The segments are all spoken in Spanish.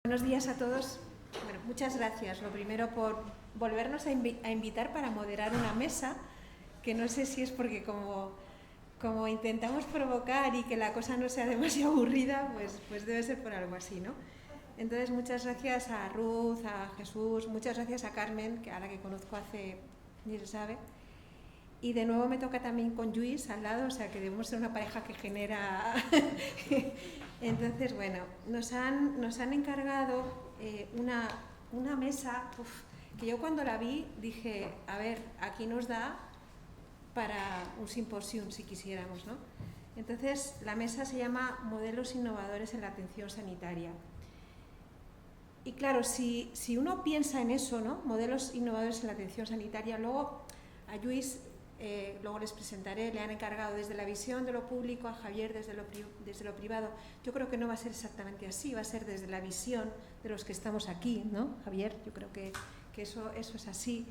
Buenos días a todos. Bueno, muchas gracias. Lo primero por volvernos a invitar para moderar una mesa, que no sé si es porque como intentamos provocar y que la cosa no sea demasiado aburrida, pues debe ser por algo así, ¿no? Entonces, muchas gracias a Ruth, a Jesús, muchas gracias a Carmen, que a la que conozco hace, ni se sabe. Y de nuevo me toca también con Luis al lado, o sea que debemos ser una pareja que genera... Entonces, bueno, nos han encargado una mesa que yo cuando la vi dije, a ver, aquí nos da para un simposium si quisiéramos, ¿no? Entonces, la mesa se llama Modelos innovadores en la atención sanitaria. Y claro, si uno piensa en eso, ¿no? Modelos innovadores en la atención sanitaria, luego a Luis... luego les presentaré, le han encargado desde la visión de lo público, a Javier desde lo privado. Yo creo que no va a ser exactamente así, va a ser desde la visión de los que estamos aquí, ¿no, Javier? Yo creo que eso es así.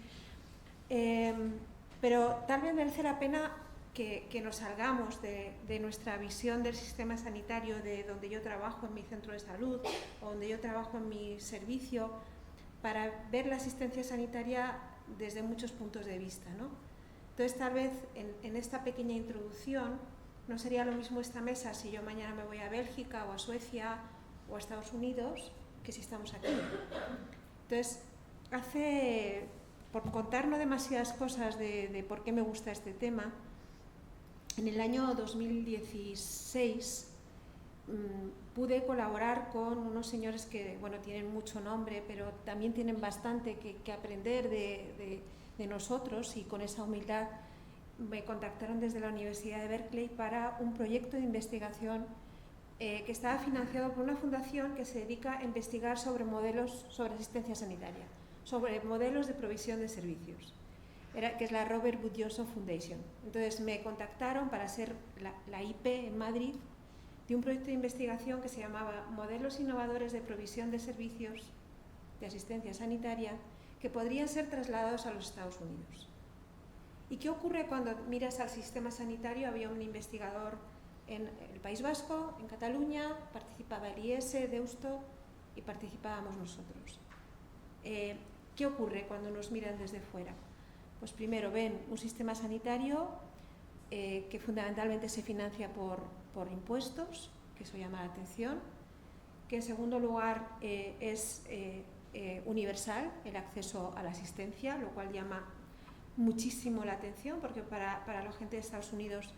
Pero tal vez merece la pena que nos salgamos de nuestra visión del sistema sanitario, de donde yo trabajo en mi centro de salud o donde yo trabajo en mi servicio, para ver la asistencia sanitaria desde muchos puntos de vista, ¿no? Entonces, tal vez en esta pequeña introducción no sería lo mismo esta mesa si yo mañana me voy a Bélgica o a Suecia o a Estados Unidos que si estamos aquí. Entonces, por contar no demasiadas cosas de por qué me gusta este tema, en el año 2016 pude colaborar con unos señores que, bueno, tienen mucho nombre, pero también tienen bastante que aprender de nosotros, y con esa humildad me contactaron desde la Universidad de Berkeley para un proyecto de investigación que estaba financiado por una fundación que se dedica a investigar sobre modelos sobre asistencia sanitaria, sobre modelos de provisión de servicios, que es la Robert Wood Johnson Foundation. Entonces me contactaron para ser la IP en Madrid de un proyecto de investigación que se llamaba Modelos innovadores de provisión de servicios de asistencia sanitaria que podrían ser trasladados a los Estados Unidos. ¿Y qué ocurre cuando miras al sistema sanitario? Había un investigador en el País Vasco, en Cataluña, participaba el IES, Deusto y participábamos nosotros. ¿Qué ocurre cuando nos miran desde fuera? Pues primero ven un sistema sanitario que fundamentalmente se financia por impuestos, que eso llama la atención, que en segundo lugar es universal el acceso a la asistencia, lo cual llama muchísimo la atención, porque para la gente de Estados Unidos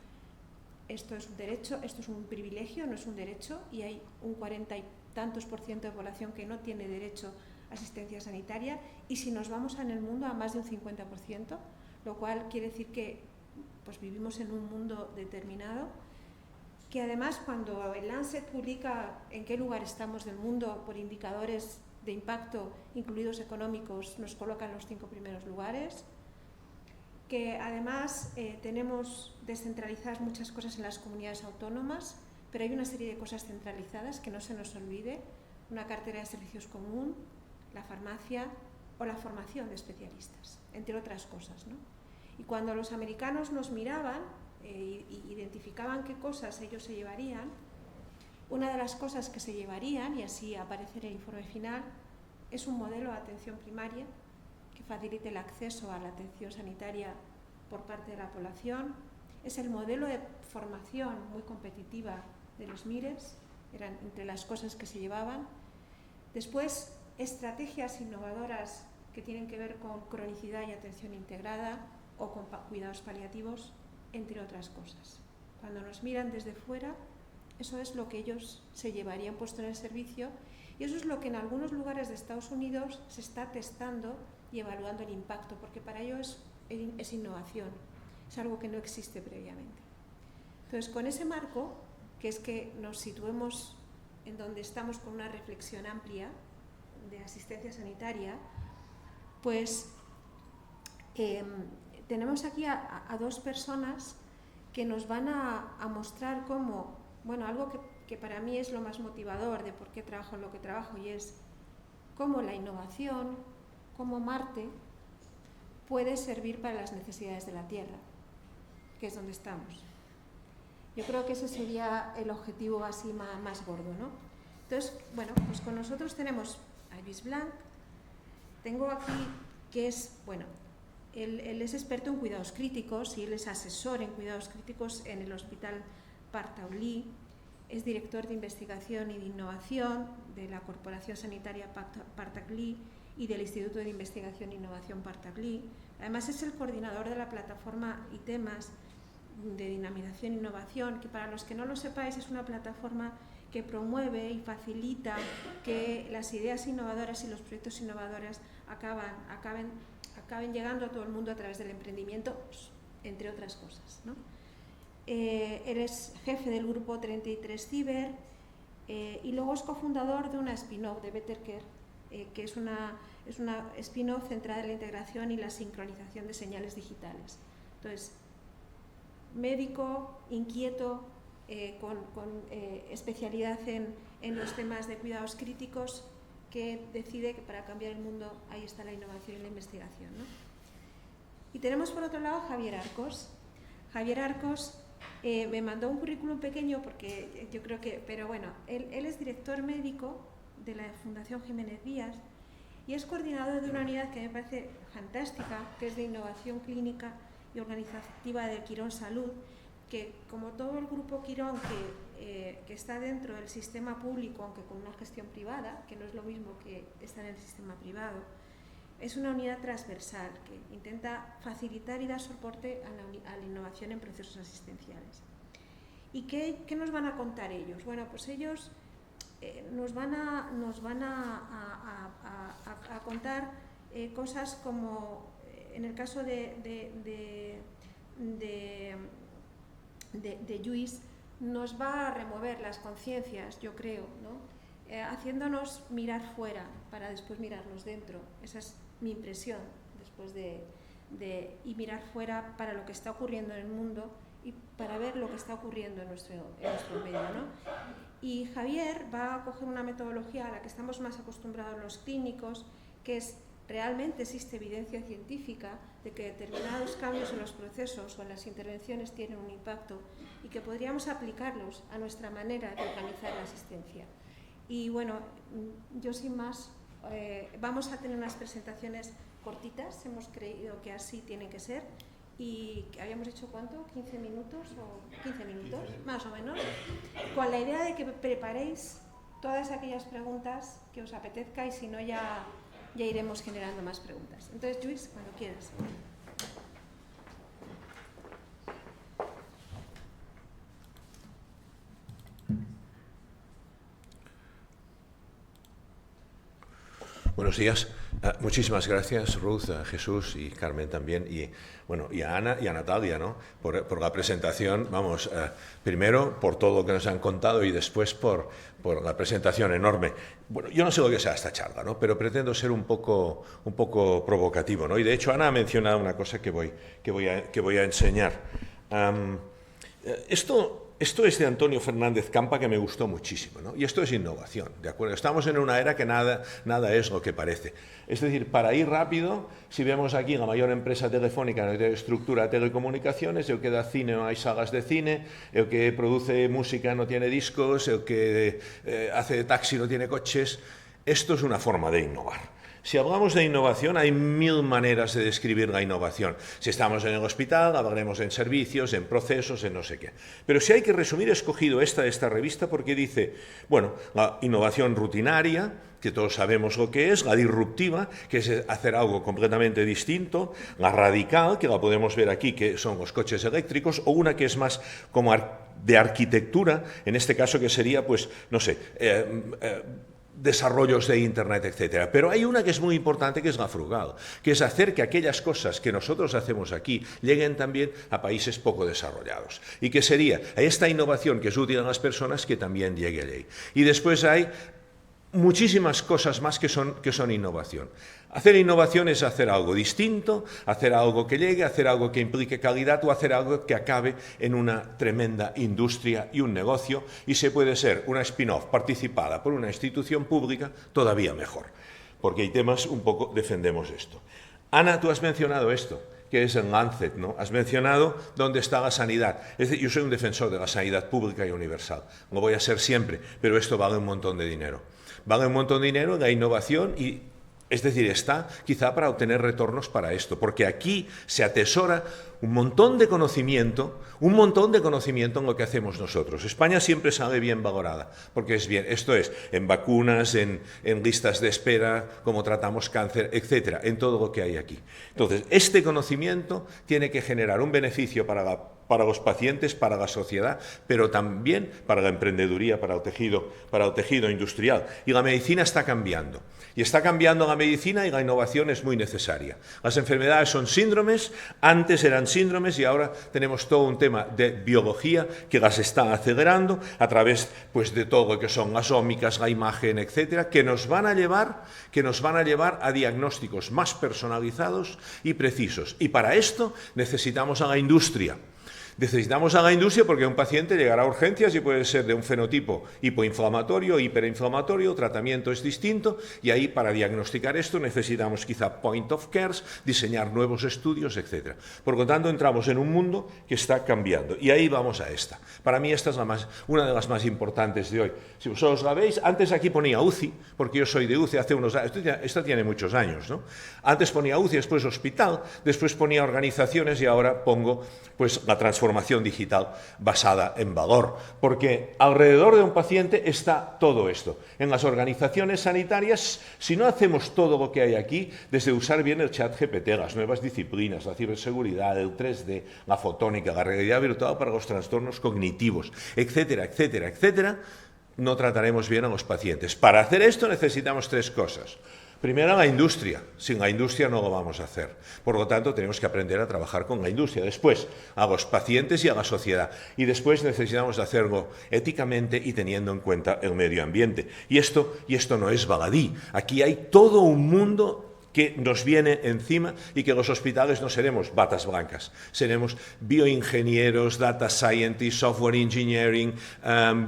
esto es un derecho, esto es un privilegio, no es un derecho, y hay un 40 y tantos % de población que no tiene derecho a asistencia sanitaria, y si nos vamos en el mundo a más de un 50%, lo cual quiere decir que pues vivimos en un mundo determinado, que además cuando el Lancet publica en qué lugar estamos del mundo por indicadores de impacto, incluidos económicos, nos colocan en los 5 primeros lugares, que además tenemos descentralizadas muchas cosas en las comunidades autónomas, pero hay una serie de cosas centralizadas que no se nos olvide, una cartera de servicios común, la farmacia o la formación de especialistas, entre otras cosas, ¿no? Y cuando los americanos nos miraban e identificaban qué cosas ellos se llevarían, una de las cosas que se llevarían, y así aparece en el informe final, es un modelo de atención primaria que facilite el acceso a la atención sanitaria por parte de la población. Es el modelo de formación muy competitiva de los MIRES, eran entre las cosas que se llevaban. Después, estrategias innovadoras que tienen que ver con cronicidad y atención integrada o con cuidados paliativos, entre otras cosas. Cuando nos miran desde fuera, eso es lo que ellos se llevarían puesto en el servicio, y eso es lo que en algunos lugares de Estados Unidos se está testando y evaluando el impacto, porque para ellos es innovación, es algo que no existe previamente. Entonces, con ese marco, que es que nos situemos en donde estamos con una reflexión amplia de asistencia sanitaria, pues tenemos aquí a dos personas que nos van a mostrar cómo, bueno, algo que para mí es lo más motivador de por qué trabajo en lo que trabajo, y es cómo la innovación, cómo Marte puede servir para las necesidades de la Tierra, que es donde estamos. Yo creo que ese sería el objetivo así más gordo, ¿no? Entonces, bueno, pues con nosotros tenemos a Lluís Blanch. Tengo aquí que es, bueno, él es experto en cuidados críticos y él es asesor en cuidados críticos en el Hospital Partaulí. Es director de investigación y de innovación de la Corporación Sanitaria Partaulí y del Instituto de Investigación e Innovación Partaulí. Además es el coordinador de la plataforma ITEMAS de dinamización e innovación, que para los que no lo sepáis es una plataforma que promueve y facilita que las ideas innovadoras y los proyectos innovadores acaben llegando a todo el mundo a través del emprendimiento, pues, entre otras cosas, ¿no? Él es jefe del grupo 33 Ciber y luego es cofundador de una spin-off de Bettercare, que es una spin-off centrada en la integración y la sincronización de señales digitales. Entonces, médico, inquieto, con especialidad en los temas de cuidados críticos, que decide que para cambiar el mundo ahí está la innovación y la investigación, ¿no? Y tenemos por otro lado a Javier Arcos. Javier Arcos me mandó un currículum pequeño porque yo creo que, pero bueno, él es director médico de la Fundación Jiménez Díaz y es coordinador de una unidad que me parece fantástica, que es de innovación clínica y organizativa de Quirón Salud, que como todo el grupo Quirón que está dentro del sistema público, aunque con una gestión privada, que no es lo mismo que estar en el sistema privado, es una unidad transversal que intenta facilitar y dar soporte a la innovación en procesos asistenciales. ¿Y qué nos van a contar ellos? Bueno, pues ellos nos van a contar cosas como, en el caso de Lluís, nos va a remover las conciencias, yo creo, ¿no? Haciéndonos mirar fuera para después mirarnos dentro. Esa es mi impresión después y mirar fuera para lo que está ocurriendo en el mundo y para ver lo que está ocurriendo en nuestro medio, ¿no? Y Javier va a coger una metodología a la que estamos más acostumbrados los clínicos, que es realmente existe evidencia científica de que determinados cambios en los procesos o en las intervenciones tienen un impacto y que podríamos aplicarlos a nuestra manera de organizar la asistencia. Y bueno, yo sin más, vamos a tener unas presentaciones cortitas, hemos creído que así tienen que ser, y habíamos hecho ¿cuánto? ¿15 minutos o 15 minutos? 15. Más o menos, con la idea de que preparéis todas aquellas preguntas que os apetezca y si no ya iremos generando más preguntas. Entonces, Lluís, cuando quieras. Buenos días. Muchísimas gracias, Ruth, a Jesús y Carmen también, y a Ana y a Natalia, ¿no? por la presentación. Vamos, primero por todo lo que nos han contado y después por la presentación enorme. Bueno, yo no sé lo que sea esta charla, ¿no? Pero pretendo ser un poco provocativo, ¿no? Y de hecho Ana ha mencionado una cosa que voy a enseñar. Esto es de Antonio Fernández Campa, que me gustó muchísimo, ¿no? Y esto es innovación, ¿de acuerdo? Estamos en una era que nada es lo que parece. Es decir, para ir rápido, si vemos aquí la mayor empresa telefónica de estructura de telecomunicaciones, el que da cine no hay salas de cine, el que produce música no tiene discos, el que hace taxi no tiene coches. Esto es una forma de innovar. Si hablamos de innovación, hay 1000 maneras de describir la innovación. Si estamos en el hospital, hablaremos en servicios, en procesos, en no sé qué. Pero si hay que resumir, he escogido esta revista porque dice, bueno, la innovación rutinaria, que todos sabemos lo que es, la disruptiva, que es hacer algo completamente distinto, la radical, que la podemos ver aquí, que son los coches eléctricos, o una que es más como de arquitectura, en este caso que sería, pues, no sé, desarrollos de Internet, etcétera. Pero hay una que es muy importante, que es la frugal, que es hacer que aquellas cosas que nosotros hacemos aquí lleguen también a países poco desarrollados. Y que sería esta innovación que es útil a las personas, que también llegue allí. Y después hay muchísimas cosas más que son innovación. Hacer innovación es hacer algo distinto, hacer algo que llegue, hacer algo que implique calidad o hacer algo que acabe en una tremenda industria y un negocio, y se puede ser una spin-off participada por una institución pública todavía mejor, porque hay temas un poco defendemos esto. Ana, tú has mencionado esto. que es el Lancet, ¿no? Has mencionado dónde está la sanidad. Es decir, yo soy un defensor de la sanidad pública y universal. Lo voy a ser siempre, pero esto vale un montón de dinero. Vale un montón de dinero en la innovación y, es decir, está quizá para obtener retornos para esto, porque aquí se atesora un montón de conocimiento en lo que hacemos nosotros. España siempre sale bien valorada, porque es bien, esto es, en vacunas, en listas de espera, cómo tratamos cáncer, etcétera, en todo lo que hay aquí. Entonces, este conocimiento tiene que generar un beneficio para los pacientes, para la sociedad, pero también para la emprendeduría, para el tejido industrial. Y la medicina está cambiando. Y está cambiando la medicina y la innovación es muy necesaria. Las enfermedades son síndromes, antes eran síndromes y ahora tenemos todo un tema de biología que las está acelerando a través pues, de todo lo que son las ómicas, la imagen, etcétera, que nos van a llevar a diagnósticos más personalizados y precisos. Y para esto necesitamos a la industria. Necesitamos a la industria porque un paciente llegará a urgencias y puede ser de un fenotipo hipoinflamatorio, hiperinflamatorio, tratamiento es distinto y ahí para diagnosticar esto necesitamos quizá point of cares, diseñar nuevos estudios, etc. Por lo tanto, entramos en un mundo que está cambiando y ahí vamos a esta. Para mí esta es una de las más importantes de hoy. Si vosotros la veis, antes aquí ponía UCI, porque yo soy de UCI hace unos años, esta tiene muchos años, ¿no? Antes ponía UCI, después hospital, después ponía organizaciones y ahora pongo pues la transformación digital basada en valor, porque alrededor de un paciente está todo esto. En las organizaciones sanitarias, si no hacemos todo lo que hay aquí, desde usar bien el chat GPT, las nuevas disciplinas, la ciberseguridad, el 3D, la fotónica, la realidad virtual para los trastornos cognitivos, etcétera, etcétera, etcétera, no trataremos bien a los pacientes. Para hacer esto necesitamos tres cosas. Primero, la industria. Sin la industria no lo vamos a hacer. Por lo tanto, tenemos que aprender a trabajar con la industria. Después, a los pacientes y a la sociedad. Y después necesitamos hacerlo éticamente y teniendo en cuenta el medio ambiente. Y esto no es baladí. Aquí hay todo un mundo que nos viene encima y que los hospitales no seremos batas blancas. Seremos bioingenieros, data scientists, software engineering,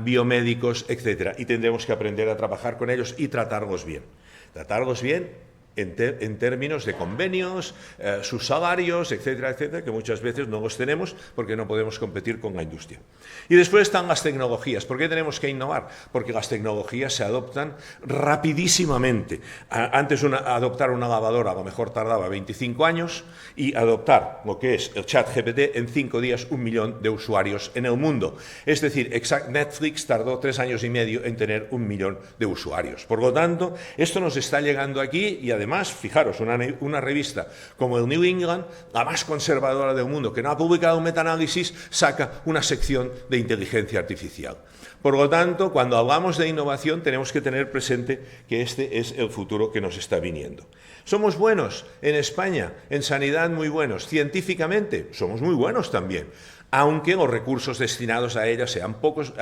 biomédicos, etc. Y tendremos que aprender a trabajar con ellos y tratarlos bien. Tratarlos bien en términos de convenios, sus salarios, etcétera, etcétera, que muchas veces no los tenemos porque no podemos competir con la industria. Y después están las tecnologías. ¿Por qué tenemos que innovar? Porque las tecnologías se adoptan rapidísimamente. Antes adoptar una lavadora a lo mejor tardaba 25 años y adoptar lo que es el chat GPT en 5 días 1 millón de usuarios en el mundo. Es decir, Netflix tardó 3 años y medio en tener 1 millón de usuarios. Por lo tanto, esto nos está llegando aquí y además, fijaros, una revista como el New England, la más conservadora del mundo, que no ha publicado un metaanálisis, saca una sección de inteligencia artificial. Por lo tanto, cuando hablamos de innovación, tenemos que tener presente que este es el futuro que nos está viniendo. ¿Somos buenos en España? En sanidad muy buenos. Científicamente, somos muy buenos también, aunque los recursos destinados a ellos sean pocos,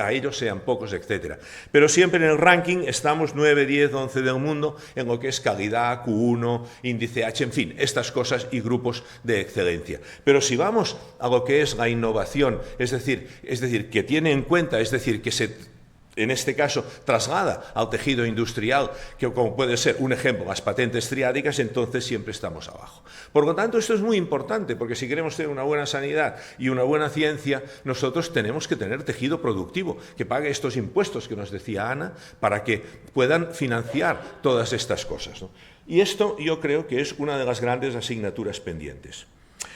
etc. Pero siempre en el ranking estamos 9, 10, 11 del mundo en lo que es calidad, Q1, índice H, en fin, estas cosas y grupos de excelencia. Pero si vamos a lo que es la innovación, es decir, que tiene en cuenta, es decir, que en este caso traslada al tejido industrial, que como puede ser un ejemplo, las patentes triádicas, entonces siempre estamos abajo. Por lo tanto, esto es muy importante, porque si queremos tener una buena sanidad y una buena ciencia, nosotros tenemos que tener tejido productivo, que pague estos impuestos que nos decía Ana, para que puedan financiar todas estas cosas, ¿no? Y esto yo creo que es una de las grandes asignaturas pendientes.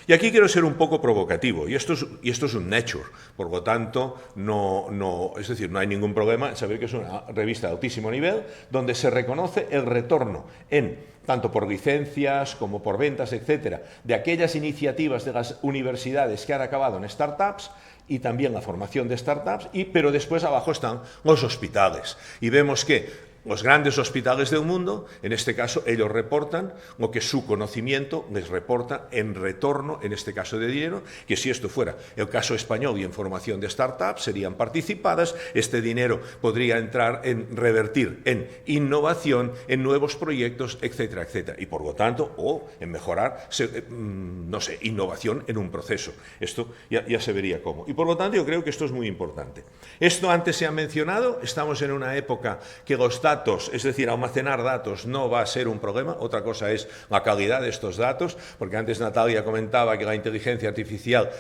Y aquí quiero ser un poco provocativo, y esto es un Nature, por lo tanto, no hay ningún problema en saber que es una revista de altísimo nivel, donde se reconoce el retorno tanto por licencias como por ventas, etcétera, de aquellas iniciativas de las universidades que han acabado en startups, y también la formación de startups, pero después abajo están los hospitales. Y vemos que los grandes hospitales del mundo, en este caso, ellos reportan lo que su conocimiento les reporta en retorno, en este caso de dinero, que si esto fuera el caso español y en formación de startups, serían participadas, este dinero podría revertir en innovación, en nuevos proyectos, etcétera, etcétera. Y por lo tanto, o en mejorar, innovación en un proceso. Esto ya se vería cómo. Y por lo tanto, yo creo que esto es muy importante. Esto antes se ha mencionado, estamos en una época que los datos datos, es decir, almacenar datos no va a ser un problema. Otra cosa es la calidad de estos datos, porque antes Natalia comentaba que la inteligencia artificial,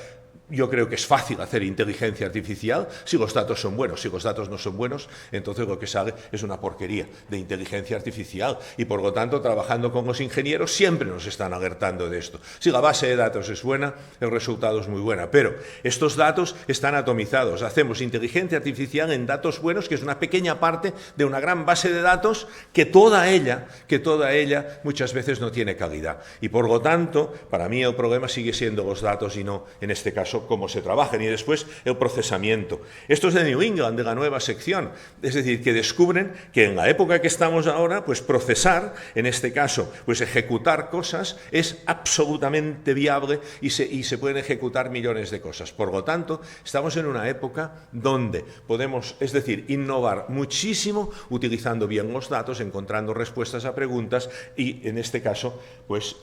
yo creo que es fácil hacer inteligencia artificial si los datos son buenos. Si los datos no son buenos, entonces lo que sale es una porquería de inteligencia artificial. Y por lo tanto, trabajando con los ingenieros, siempre nos están alertando de esto. Si la base de datos es buena, el resultado es muy buena. Pero estos datos están atomizados. Hacemos inteligencia artificial en datos buenos, que es una pequeña parte de una gran base de datos que toda ella muchas veces no tiene calidad. Y por lo tanto, para mí el problema sigue siendo los datos y no, en este caso, cómo se trabajan, y después el procesamiento. Esto es de New England, de la nueva sección, es decir, que descubren que en la época que estamos ahora, pues procesar, en este caso, pues ejecutar cosas es absolutamente viable y se pueden ejecutar millones de cosas. Por lo tanto, estamos en una época donde podemos, es decir, innovar muchísimo utilizando bien los datos, encontrando respuestas a preguntas y, en este caso, pues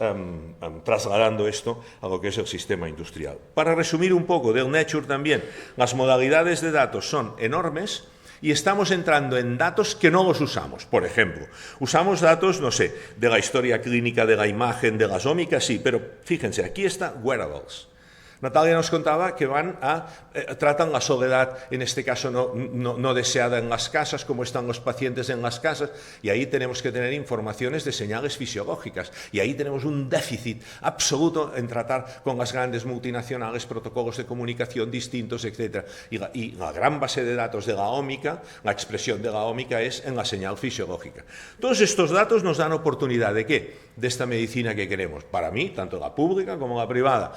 trasladando esto a lo que es el sistema industrial. Para resumir un poco del Nature también, las modalidades de datos son enormes y estamos entrando en datos que no los usamos. Por ejemplo, usamos datos, no sé, de la historia clínica, de la imagen, de las ómicas, sí, pero fíjense, aquí está wearables. Natalia nos contaba que tratan la soledad, en este caso no deseada en las casas, cómo están los pacientes en las casas, y ahí tenemos que tener informaciones de señales fisiológicas, y ahí tenemos un déficit absoluto en tratar con las grandes multinacionales, protocolos de comunicación distintos, etc. Y la gran base de datos de la ómica, la expresión de la ómica es en la señal fisiológica. Todos estos datos nos dan oportunidad ¿de qué? De esta medicina que queremos, para mí, tanto la pública como la privada.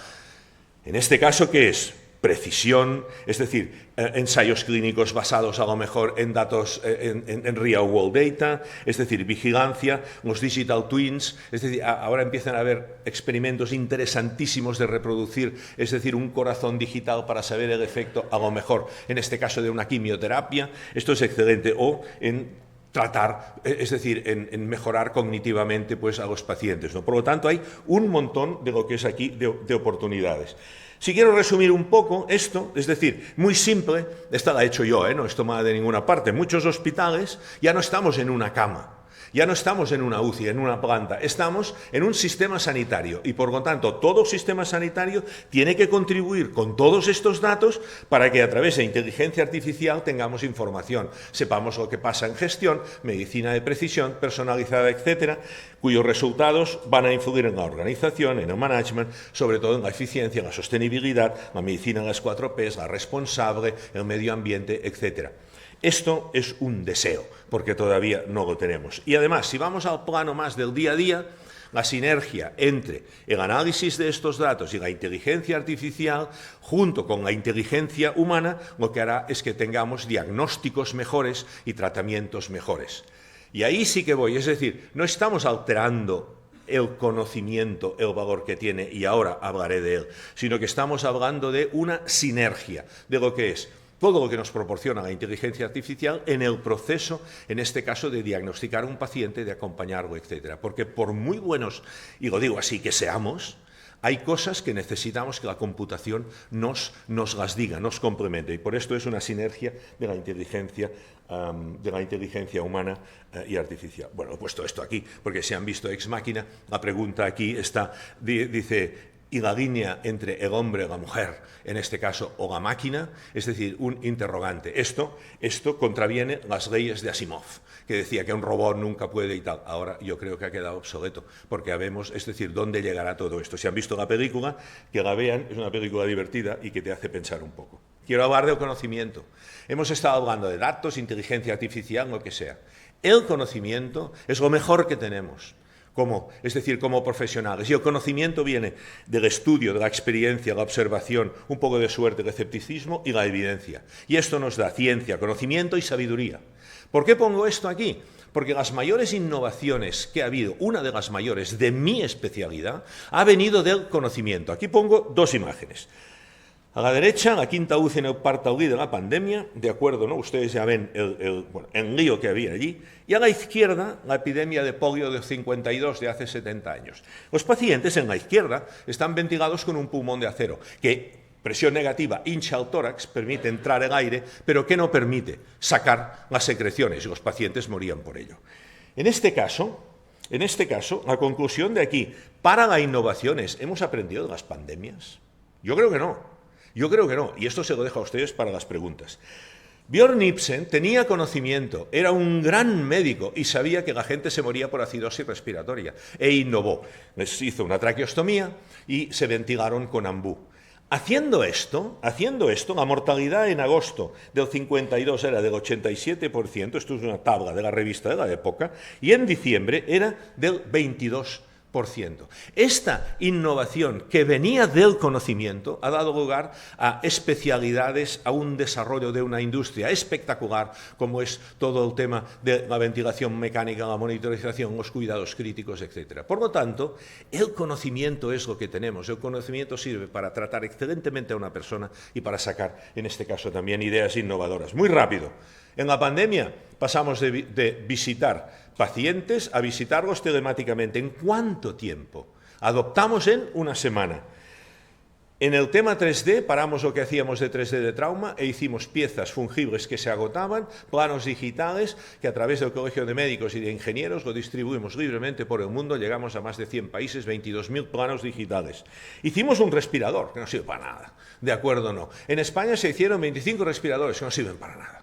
En este caso, ¿qué es? Precisión, es decir, ensayos clínicos basados a lo mejor en datos, en real world data, es decir, vigilancia, los digital twins, es decir, ahora empiezan a haber experimentos interesantísimos de reproducir, es decir, un corazón digital para saber el efecto, a lo mejor, en este caso de una quimioterapia. Esto es excelente. O en tratar, es decir, en mejorar cognitivamente pues, a los pacientes, ¿no? Por lo tanto, hay un montón de lo que es aquí de oportunidades. Si quiero resumir un poco esto, es decir, muy simple, esta la he hecho yo, no es tomada de ninguna parte. En muchos hospitales ya no estamos en una cama, ya no estamos en una UCI, en una planta, estamos en un sistema sanitario y por lo tanto todo sistema sanitario tiene que contribuir con todos estos datos para que a través de inteligencia artificial tengamos información, sepamos lo que pasa en gestión, medicina de precisión, personalizada, etcétera, cuyos resultados van a influir en la organización, en el management, sobre todo en la eficiencia, en la sostenibilidad, la medicina en las 4 Ps, la responsable, el medio ambiente, etcétera. Esto es un deseo, porque todavía no lo tenemos. Y además, si vamos al plano más del día a día, la sinergia entre el análisis de estos datos y la inteligencia artificial, junto con la inteligencia humana, lo que hará es que tengamos diagnósticos mejores y tratamientos mejores. Y ahí sí que voy, es decir, no estamos alterando el conocimiento, el valor que tiene, y ahora hablaré de él, sino que estamos hablando de una sinergia, de lo que es todo lo que nos proporciona la inteligencia artificial en el proceso, en este caso, de diagnosticar a un paciente, de acompañarlo, etc. Porque por muy buenos, y lo digo así, que seamos, hay cosas que necesitamos que la computación nos las diga, nos complemente. Y por esto es una sinergia de la inteligencia humana y artificial. Bueno, he puesto esto aquí porque si han visto Ex Machina, la pregunta aquí está, dice, y la línea entre el hombre y la mujer, en este caso, o la máquina, es decir, un interrogante. Esto contraviene las leyes de Asimov, que decía que un robot nunca puede y tal. Ahora yo creo que ha quedado obsoleto, porque vemos, es decir, dónde llegará todo esto. Si han visto la película, que la vean, es una película divertida y que te hace pensar un poco. Quiero hablar del conocimiento. Hemos estado hablando de datos, inteligencia artificial, lo que sea. El conocimiento es lo mejor que tenemos. Es decir, como profesionales. Y el conocimiento viene del estudio, de la experiencia, la observación, un poco de suerte, el escepticismo y la evidencia. Y esto nos da ciencia, conocimiento y sabiduría. ¿Por qué pongo esto aquí? Porque las mayores innovaciones que ha habido, una de las mayores de mi especialidad, ha venido del conocimiento. Aquí pongo 2 imágenes. A la derecha, la quinta UCI en el Partaulí de la pandemia, de acuerdo, ¿no? Ustedes ya ven el lío que había allí. Y a la izquierda, la epidemia de polio de 52 de hace 70 años. Los pacientes en la izquierda están ventilados con un pulmón de acero, que presión negativa hincha el tórax, permite entrar el aire, pero que no permite sacar las secreciones y los pacientes morían por ello. En este caso, la conclusión de aquí, para la innovación es, ¿hemos aprendido de las pandemias? Yo creo que no, y esto se lo dejo a ustedes para las preguntas. Björn Ibsen tenía conocimiento, era un gran médico y sabía que la gente se moría por acidosis respiratoria e innovó. Les hizo una traqueostomía y se ventilaron con ambú. Haciendo esto, la mortalidad en agosto del 52 era del 87%, esto es una tabla de la revista de la época, y en diciembre era del 22%. Esta innovación que venía del conocimiento ha dado lugar a especialidades, a un desarrollo de una industria espectacular, como es todo el tema de la ventilación mecánica, la monitorización, los cuidados críticos, etc. Por lo tanto, el conocimiento es lo que tenemos. El conocimiento sirve para tratar excelentemente a una persona y para sacar, en este caso, también ideas innovadoras. Muy rápido. En la pandemia pasamos de visitar pacientes a visitarlos telemáticamente. ¿En cuánto tiempo? Adoptamos en una semana. En el tema 3D paramos lo que hacíamos de 3D de trauma e hicimos piezas fungibles que se agotaban, planos digitales que a través del Colegio de Médicos y de Ingenieros lo distribuimos libremente por el mundo, llegamos a más de 100 países, 22.000 planos digitales. Hicimos un respirador que no sirve para nada, ¿de acuerdo o no? En España se hicieron 25 respiradores que no sirven para nada.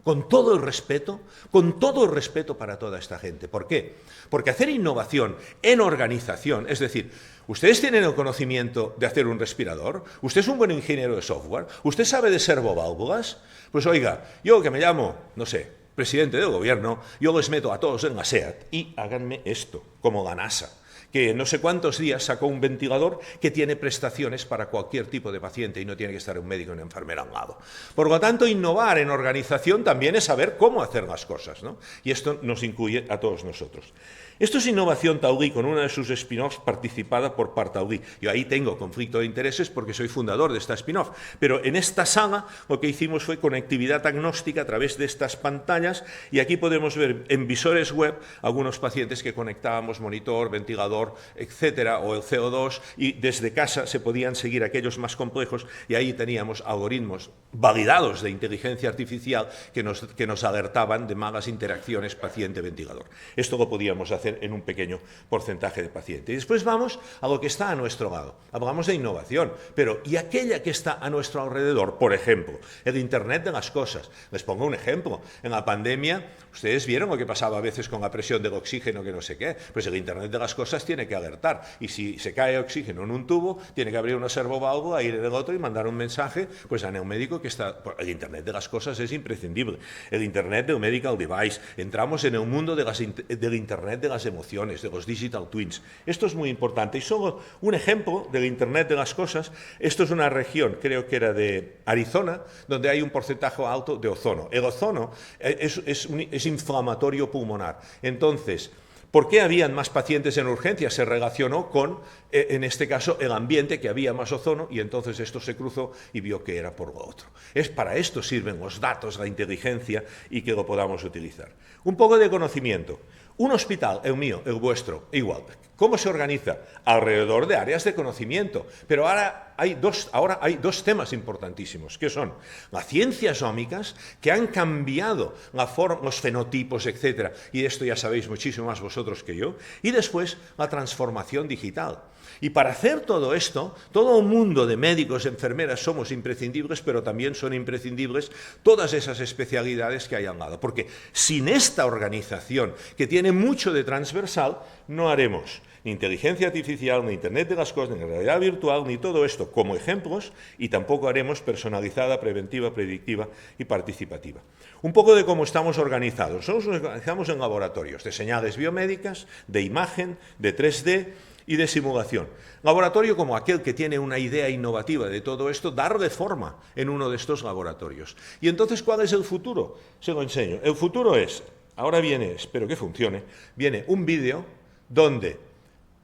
Con todo el respeto para toda esta gente. ¿Por qué? Porque hacer innovación en organización, es decir, ¿ustedes tienen el conocimiento de hacer un respirador? ¿Usted es un buen ingeniero de software? ¿Usted sabe de servoválvulas? Pues oiga, yo que me llamo, no sé, presidente del gobierno, yo les meto a todos en la SEAT y háganme esto, como la NASA, que en no sé cuántos días sacó un ventilador que tiene prestaciones para cualquier tipo de paciente y no tiene que estar un médico y una enfermera a un lado. Por lo tanto, innovar en organización también es saber cómo hacer las cosas, ¿no? Y esto nos incluye a todos nosotros. Esto es Innovación Taulí, con una de sus spin-offs participada por Partaulí. Yo ahí tengo conflicto de intereses porque soy fundador de esta spin-off, pero en esta sala lo que hicimos fue conectividad agnóstica a través de estas pantallas y aquí podemos ver en visores web algunos pacientes que conectábamos monitor, ventilador, etcétera, o el CO2 y desde casa se podían seguir aquellos más complejos y ahí teníamos algoritmos validados de inteligencia artificial que nos alertaban de malas interacciones paciente-ventilador. Esto lo podíamos hacer en un pequeño porcentaje de pacientes. Y después vamos a lo que está a nuestro lado. Hablamos de innovación, pero ¿y aquella que está a nuestro alrededor? Por ejemplo, el Internet de las cosas. Les pongo un ejemplo. En la pandemia, ustedes vieron lo que pasaba a veces con la presión del oxígeno, que no sé qué. Pues el Internet de las cosas tiene que alertar. Y si se cae oxígeno en un tubo, tiene que abrir una servoválvula, ir en el otro y mandar un mensaje pues al neumédico que está... El Internet de las cosas es imprescindible. El Internet del medical device. Entramos en el mundo del Internet de las emociones, de los digital twins. Esto es muy importante. Y solo un ejemplo del Internet de las cosas. Esto es una región, creo que era de Arizona, donde hay un porcentaje alto de ozono. El ozono es inflamatorio pulmonar. Entonces, ¿por qué habían más pacientes en urgencias? Se relacionó con, en este caso, el ambiente, que había más ozono, y entonces esto se cruzó y vio que era por lo otro. Para esto sirven los datos, la inteligencia, y que lo podamos utilizar. Un poco de conocimiento. Un hospital, el mío, el vuestro, igual. ¿Cómo se organiza? Alrededor de áreas de conocimiento. Pero ahora hay dos temas importantísimos, que son las ciencias ómicas, que han cambiado los fenotipos, etc. Y esto ya sabéis muchísimo más vosotros que yo. Y después la transformación digital. Y para hacer todo esto, todo un mundo de médicos, enfermeras, somos imprescindibles, pero también son imprescindibles todas esas especialidades que hay al lado. Porque sin esta organización, que tiene mucho de transversal, no haremos ni inteligencia artificial, ni Internet de las cosas, ni realidad virtual, ni todo esto como ejemplos, y tampoco haremos personalizada, preventiva, predictiva y participativa. Un poco de cómo estamos organizados. Nosotros nos organizamos en laboratorios de señales biomédicas, de imagen, de 3D, y de simulación. Laboratorio como aquel que tiene una idea innovativa de todo esto, darle forma en uno de estos laboratorios. Y entonces, ¿cuál es el futuro? Se lo enseño. El futuro es, ahora viene, espero que funcione, viene un vídeo donde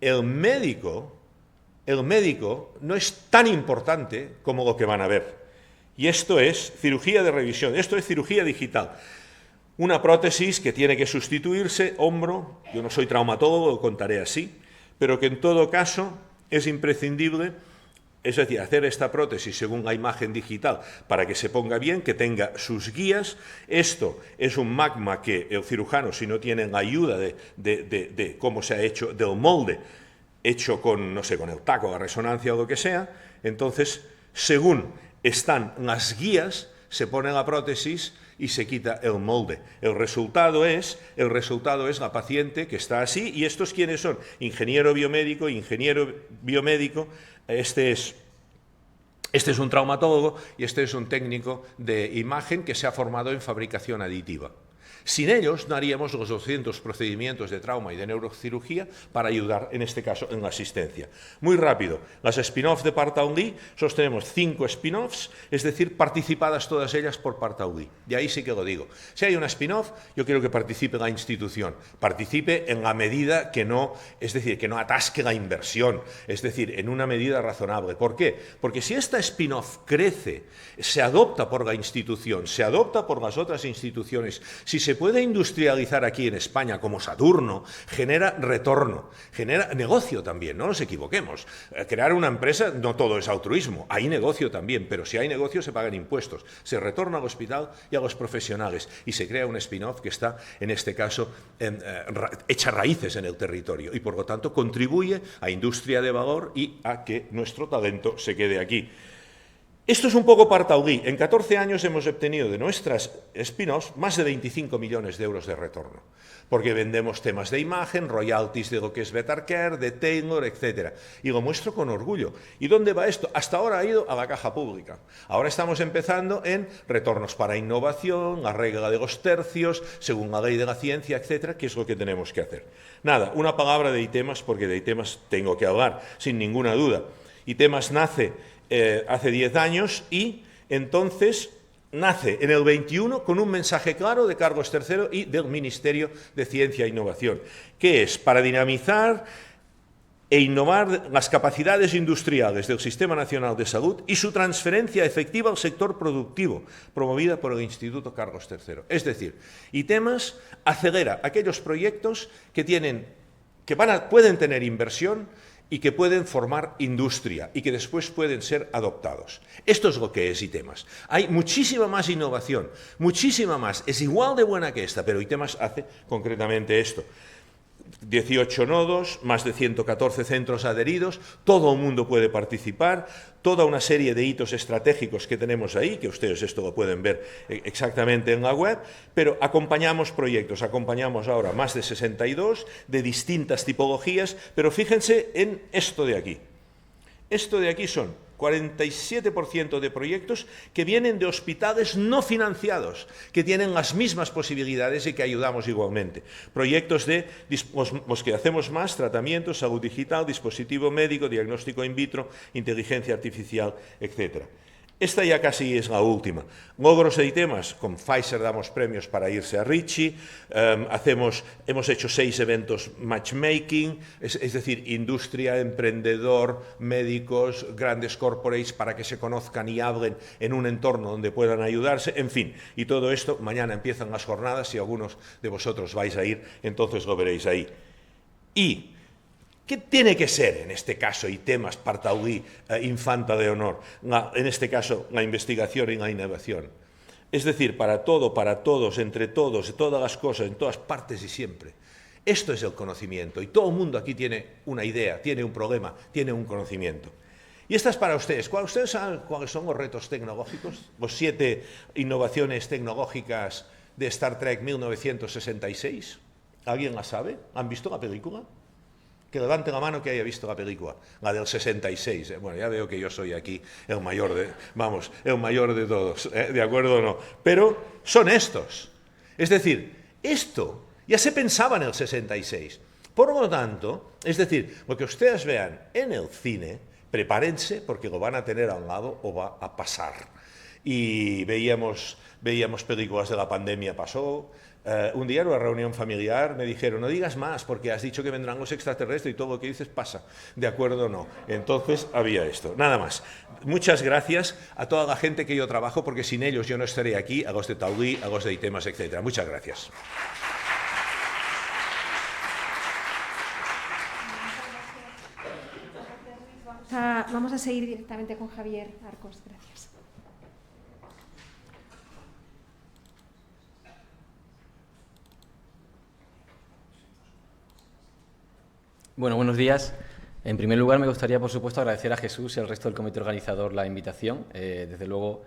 el médico no es tan importante como lo que van a ver. Y esto es cirugía de revisión, esto es cirugía digital. Una prótesis que tiene que sustituirse, hombro, yo no soy traumatólogo, lo contaré así, pero que en todo caso es imprescindible Es decir, hacer esta prótesis según la imagen digital para que se ponga bien, que tenga sus guías. Esto es un magma que el cirujano, si no tiene la ayuda de cómo se ha hecho, del molde, hecho con, no sé, con el taco, la resonancia o lo que sea, entonces, según están las guías, se pone la prótesis y se quita el molde. El resultado es la paciente que está así, y estos quiénes son, ingeniero biomédico, este es un traumatólogo y este es un técnico de imagen que se ha formado en fabricación aditiva. Sin ellos no haríamos los 200 procedimientos de trauma y de neurocirugía para ayudar, en este caso, en la asistencia. Muy rápido, las spin-offs de Partaulí, sostenemos 5 spin-offs, es decir, participadas todas ellas por Partaulí. Y ahí sí que lo digo. Si hay una spin-off, yo quiero que participe la institución, participe en la medida que no, es decir, que no atasque la inversión, es decir, en una medida razonable. ¿Por qué? Porque si esta spin-off crece, se adopta por la institución, se adopta por las otras instituciones, si se puede industrializar aquí en España como Saturno, genera retorno, genera negocio también, no nos equivoquemos. Crear una empresa, no todo es altruismo, hay negocio también, pero si hay negocio se pagan impuestos, se retorna al hospital y a los profesionales y se crea un spin-off que está, en este caso, echa raíces en el territorio y por lo tanto contribuye a industria de valor y a que nuestro talento se quede aquí. Esto es un poco Partaulí. En 14 años hemos obtenido de nuestras spin-offs más de 25 millones de euros de retorno, porque vendemos temas de imagen, royalties de lo que es Bettercare, de Taylor, etc. Y lo muestro con orgullo. ¿Y dónde va esto? Hasta ahora ha ido a la caja pública. Ahora estamos empezando en retornos para innovación, la regla de los tercios, según la ley de la ciencia, etc., que es lo que tenemos que hacer. Nada, una palabra de ITEMAS, porque de ITEMAS tengo que hablar, sin ninguna duda. ITEMAS nace hace 10 años y entonces nace en el 21 con un mensaje claro de Carlos III y del Ministerio de Ciencia e Innovación, que es para dinamizar e innovar las capacidades industriales del Sistema Nacional de Salud y su transferencia efectiva al sector productivo, promovida por el Instituto Carlos III. Es decir, ITEMAS acelera aquellos proyectos que pueden tener inversión y que pueden formar industria y que después pueden ser adoptados. Esto es lo que es ITEMAS. Hay muchísima más innovación, muchísima más. Es igual de buena que esta, pero ITEMAS hace concretamente esto. 18 nodos, más de 114 centros adheridos, todo el mundo puede participar, toda una serie de hitos estratégicos que tenemos ahí, que ustedes esto lo pueden ver exactamente en la web, pero acompañamos proyectos, acompañamos ahora más de 62 de distintas tipologías, pero fíjense en esto de aquí. Esto de aquí son 47% de proyectos que vienen de hospitales no financiados, que tienen las mismas posibilidades y que ayudamos igualmente. Proyectos de los que hacemos más, tratamientos, salud digital, dispositivo médico, diagnóstico in vitro, inteligencia artificial, etc. Esta ya casi es la última. Logros de ITEMAS, con Pfizer damos premios para irse a Ricci, hemos hecho 6 eventos matchmaking, es decir, industria, emprendedor, médicos, grandes corporates para que se conozcan y hablen en un entorno donde puedan ayudarse, en fin. Y todo esto, mañana empiezan las jornadas, si algunos de vosotros vais a ir, entonces lo veréis ahí. Y ¿qué tiene que ser, en este caso, ITEMAS, Partaulí, Infanta de Honor? En este caso, la investigación y la innovación. Es decir, para todo, para todos, entre todos, todas las cosas, en todas partes y siempre. Esto es el conocimiento. Y todo el mundo aquí tiene una idea, tiene un problema, tiene un conocimiento. Y esta es para ustedes. ¿Ustedes saben cuáles son los retos tecnológicos? Los 7 innovaciones tecnológicas de Star Trek 1966. ¿Alguien la sabe? ¿Han visto la película? Que levante la mano que haya visto la película, la del 66. Bueno, ya veo que yo soy aquí el mayor de todos, ¿de acuerdo o no? Pero son estos. Es decir, esto ya se pensaba en el 66. Por lo tanto, es decir, lo que ustedes vean en el cine, prepárense porque lo van a tener a un lado o va a pasar. Y veíamos películas de la pandemia, pasó. Un día en una reunión familiar me dijeron, no digas más porque has dicho que vendrán los extraterrestres y todo lo que dices pasa, ¿de acuerdo o no? Entonces había esto, nada más. Muchas gracias a toda la gente que yo trabajo, porque sin ellos yo no estaría aquí, a los de Taulí, a los de ITEMAS, etc. Muchas gracias. vamos a seguir directamente con Javier Arcos. Gracias. Bueno, buenos días. En primer lugar, me gustaría, por supuesto, agradecer a Jesús y al resto del comité organizador la invitación. Desde luego,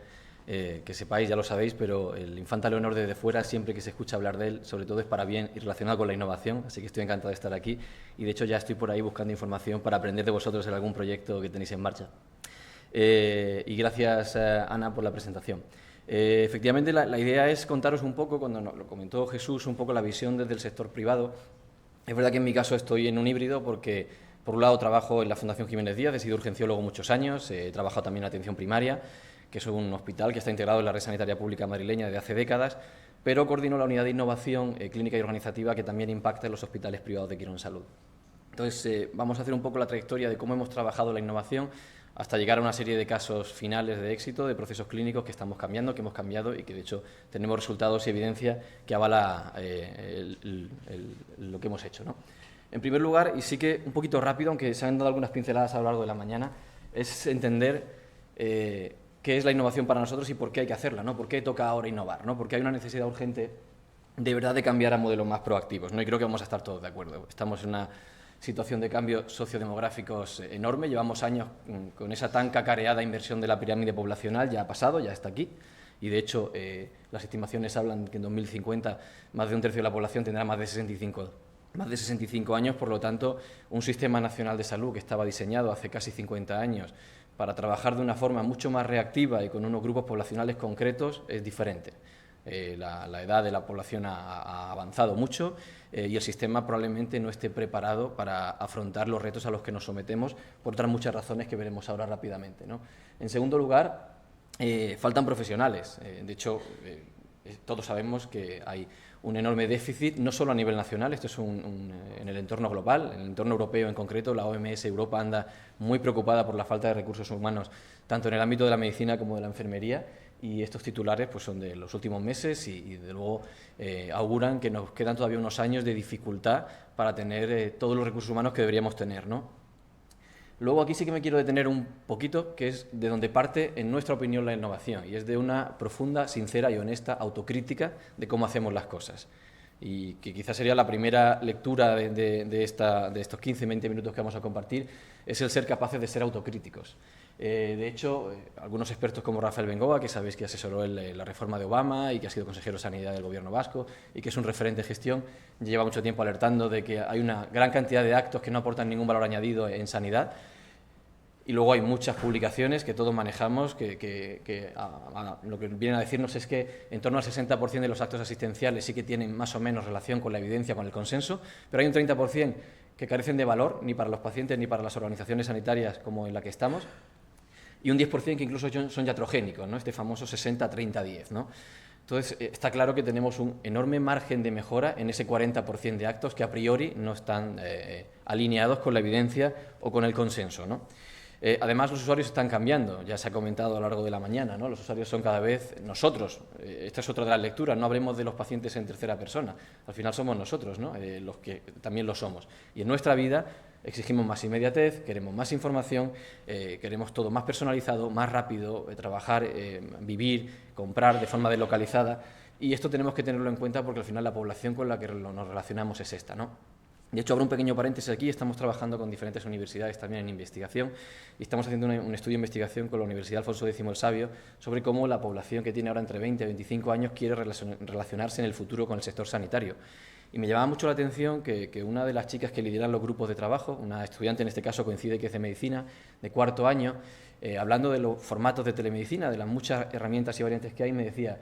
que sepáis, ya lo sabéis, pero el Infanta Leonor desde fuera, siempre que se escucha hablar de él, sobre todo es para bien y relacionado con la innovación, así que estoy encantado de estar aquí y, de hecho, ya estoy por ahí buscando información para aprender de vosotros en algún proyecto que tenéis en marcha. Y gracias, Ana, por la presentación. Efectivamente, la idea es contaros un poco, cuando lo comentó Jesús, un poco la visión desde el sector privado. Es verdad que en mi caso estoy en un híbrido porque, por un lado, trabajo en la Fundación Jiménez Díaz, he sido urgenciólogo muchos años, he trabajado también en atención primaria, que es un hospital que está integrado en la red sanitaria pública madrileña desde hace décadas, pero coordino la unidad de innovación clínica y organizativa que también impacta en los hospitales privados de Quirón Salud. Entonces, vamos a hacer un poco la trayectoria de cómo hemos trabajado la innovación hasta llegar a una serie de casos finales de éxito, de procesos clínicos que estamos cambiando, que hemos cambiado y que, de hecho, tenemos resultados y evidencia que avala lo que hemos hecho, ¿no? En primer lugar, y sí que un poquito rápido, aunque se han dado algunas pinceladas a lo largo de la mañana, es entender qué es la innovación para nosotros y por qué hay que hacerla, ¿no? ¿Por qué toca ahora innovar, ¿no? Porque hay una necesidad urgente de verdad de cambiar a modelos más proactivos, ¿no? Y creo que vamos a estar todos de acuerdo. Estamos en una situación de cambios sociodemográficos enorme. Llevamos años con esa tan cacareada inversión de la pirámide poblacional, ya ha pasado, ya está aquí. Y, de hecho, las estimaciones hablan que en 2050 más de un tercio de la población tendrá más de 65 años. Por lo tanto, un sistema nacional de salud que estaba diseñado hace casi 50 años para trabajar de una forma mucho más reactiva y con unos grupos poblacionales concretos es diferente. La edad de la población ha avanzado mucho y el sistema probablemente no esté preparado para afrontar los retos a los que nos sometemos por otras muchas razones que veremos ahora rápidamente, ¿no? En segundo lugar, faltan profesionales. De hecho, todos sabemos que hay un enorme déficit, no solo a nivel nacional, esto es en el entorno global, en el entorno europeo en concreto. La OMS Europa anda muy preocupada por la falta de recursos humanos, tanto en el ámbito de la medicina como de la enfermería, y estos titulares pues son de los últimos meses y de luego auguran que nos quedan todavía unos años de dificultad para tener todos los recursos humanos que deberíamos tener, ¿no? Luego aquí sí que me quiero detener un poquito, que es de donde parte, en nuestra opinión, la innovación, y es de una profunda, sincera y honesta autocrítica de cómo hacemos las cosas. Y que quizás sería la primera lectura de estos 15-20 minutos que vamos a compartir, es el ser capaces de ser autocríticos. De hecho, algunos expertos como Rafael Bengoa, que sabéis que asesoró la reforma de Obama y que ha sido consejero de Sanidad del Gobierno vasco y que es un referente de gestión, lleva mucho tiempo alertando de que hay una gran cantidad de actos que no aportan ningún valor añadido en sanidad. Y luego hay muchas publicaciones que todos manejamos que lo que vienen a decirnos es que en torno al 60% de los actos asistenciales sí que tienen más o menos relación con la evidencia, con el consenso, pero hay un 30% que carecen de valor ni para los pacientes ni para las organizaciones sanitarias como en la que estamos, y un 10% que incluso son iatrogénicos, ¿no? Este famoso 60-30-10, ¿no? Entonces, está claro que tenemos un enorme margen de mejora en ese 40% de actos que a priori no están alineados con la evidencia o con el consenso, ¿no? Además, los usuarios están cambiando, ya se ha comentado a lo largo de la mañana, ¿no? Los usuarios son cada vez nosotros. Esta es otra de las lecturas, no hablemos de los pacientes en tercera persona, al final somos nosotros, ¿no? Los que también lo somos. Y en nuestra vida exigimos más inmediatez, queremos más información, queremos todo más personalizado, más rápido, trabajar, vivir, comprar de forma deslocalizada, y esto tenemos que tenerlo en cuenta porque al final la población con la que nos relacionamos es esta, ¿no? De hecho, abro un pequeño paréntesis aquí, estamos trabajando con diferentes universidades también en investigación y estamos haciendo un estudio de investigación con la Universidad Alfonso X el Sabio sobre cómo la población que tiene ahora entre 20 y 25 años quiere relacionarse en el futuro con el sector sanitario. Y me llamaba mucho la atención que una de las chicas que lideran los grupos de trabajo, una estudiante en este caso coincide que es de medicina, de cuarto año, hablando de los formatos de telemedicina, de las muchas herramientas y variantes que hay, me decía: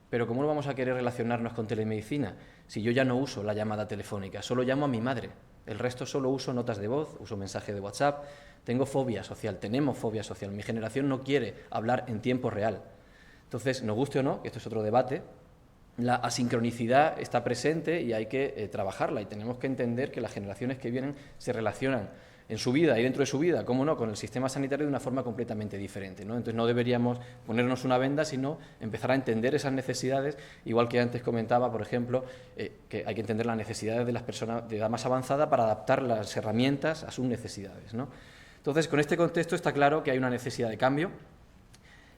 pero ¿cómo no vamos a querer relacionarnos con telemedicina si yo ya no uso la llamada telefónica? Solo llamo a mi madre, el resto solo uso notas de voz, uso mensajes de WhatsApp, tengo fobia social, tenemos fobia social, mi generación no quiere hablar en tiempo real. Entonces, nos guste o no, que esto es otro debate, la asincronicidad está presente y hay que trabajarla, y tenemos que entender que las generaciones que vienen se relacionan en su vida y dentro de su vida, cómo no, con el sistema sanitario de una forma completamente diferente, ¿no? Entonces no deberíamos ponernos una venda, sino empezar a entender esas necesidades, igual que antes comentaba, por ejemplo, que hay que entender las necesidades de las personas de edad más avanzada para adaptar las herramientas a sus necesidades, ¿no? Entonces, con este contexto está claro que hay una necesidad de cambio.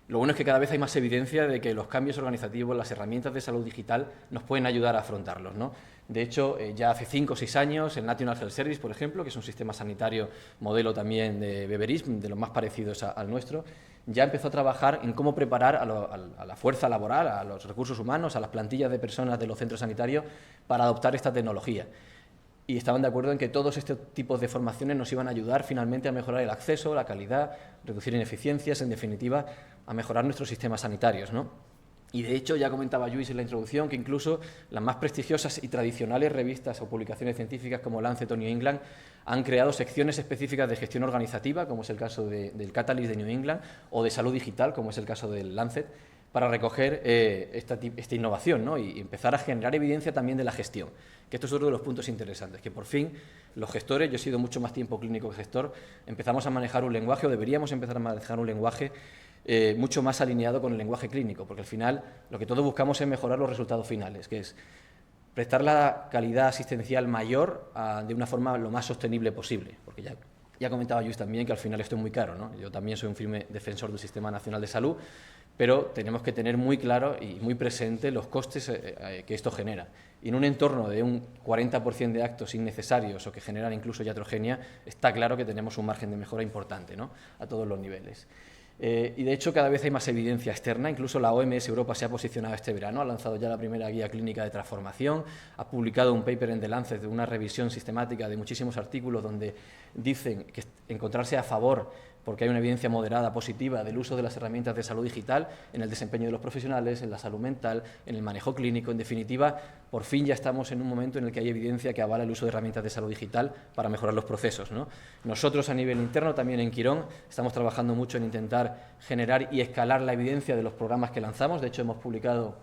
Lo bueno es que cada vez hay más evidencia de que los cambios organizativos, las herramientas de salud digital nos pueden ayudar a afrontarlos, ¿no? De hecho, ya hace 5 o 6 años, el National Health Service, por ejemplo, que es un sistema sanitario modelo también de Beveridge, de los más parecidos al nuestro, ya empezó a trabajar en cómo preparar a la fuerza laboral, a los recursos humanos, a las plantillas de personas de los centros sanitarios para adoptar esta tecnología. Y estaban de acuerdo en que todos estos tipos de formaciones nos iban a ayudar finalmente a mejorar el acceso, la calidad, reducir ineficiencias, en definitiva, a mejorar nuestros sistemas sanitarios, ¿no? Y de hecho, ya comentaba Lluís en la introducción, que incluso las más prestigiosas y tradicionales revistas o publicaciones científicas como Lancet o New England han creado secciones específicas de gestión organizativa, como es el caso del Catalyst de New England, o de salud digital, como es el caso del Lancet, para recoger esta innovación, ¿no? Y empezar a generar evidencia también de la gestión, que esto es otro de los puntos interesantes, que por fin los gestores, yo he sido mucho más tiempo clínico que gestor, empezamos a manejar un lenguaje, o deberíamos empezar a manejar un lenguaje mucho más alineado con el lenguaje clínico, porque al final lo que todos buscamos es mejorar los resultados finales, que es prestar la calidad asistencial mayor de una forma lo más sostenible posible, porque ya comentaba Lluís también que al final esto es muy caro, ¿no? Yo también soy un firme defensor del Sistema Nacional de Salud, pero tenemos que tener muy claro y muy presente los costes que esto genera. Y en un entorno de un 40% de actos innecesarios o que generan incluso iatrogenia, está claro que tenemos un margen de mejora importante, ¿no? A todos los niveles. Y de hecho cada vez hay más evidencia externa, incluso la OMS Europa se ha posicionado este verano, ha lanzado ya la primera guía clínica de transformación, ha publicado un paper en The Lancet de una revisión sistemática de muchísimos artículos donde dicen que encontrarse a favor, porque hay una evidencia moderada positiva del uso de las herramientas de salud digital en el desempeño de los profesionales, en la salud mental, en el manejo clínico. En definitiva, por fin ya estamos en un momento en el que hay evidencia que avala el uso de herramientas de salud digital para mejorar los procesos, ¿no? Nosotros a nivel interno, también en Quirón, estamos trabajando mucho en intentar generar y escalar la evidencia de los programas que lanzamos. De hecho, hemos publicado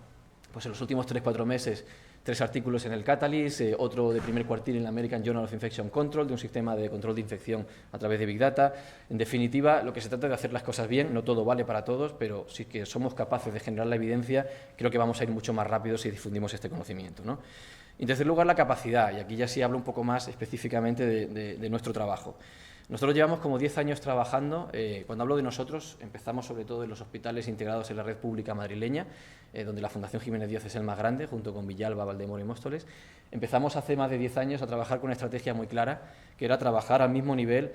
pues, en los últimos 3-4 meses 3 artículos en el Catalyst, otro de primer cuartil en la American Journal of Infection Control, de un sistema de control de infección a través de Big Data. En definitiva, lo que se trata de hacer las cosas bien, no todo vale para todos, pero si que somos capaces de generar la evidencia, creo que vamos a ir mucho más rápido si difundimos este conocimiento, ¿no? En tercer lugar, la capacidad, y aquí ya sí hablo un poco más específicamente de nuestro trabajo. Nosotros llevamos como 10 años trabajando, cuando hablo de nosotros, empezamos sobre todo en los hospitales integrados en la red pública madrileña, donde la Fundación Jiménez Díaz es el más grande, junto con Villalba, Valdemoro y Móstoles. Empezamos hace más de 10 años a trabajar con una estrategia muy clara, que era trabajar al mismo nivel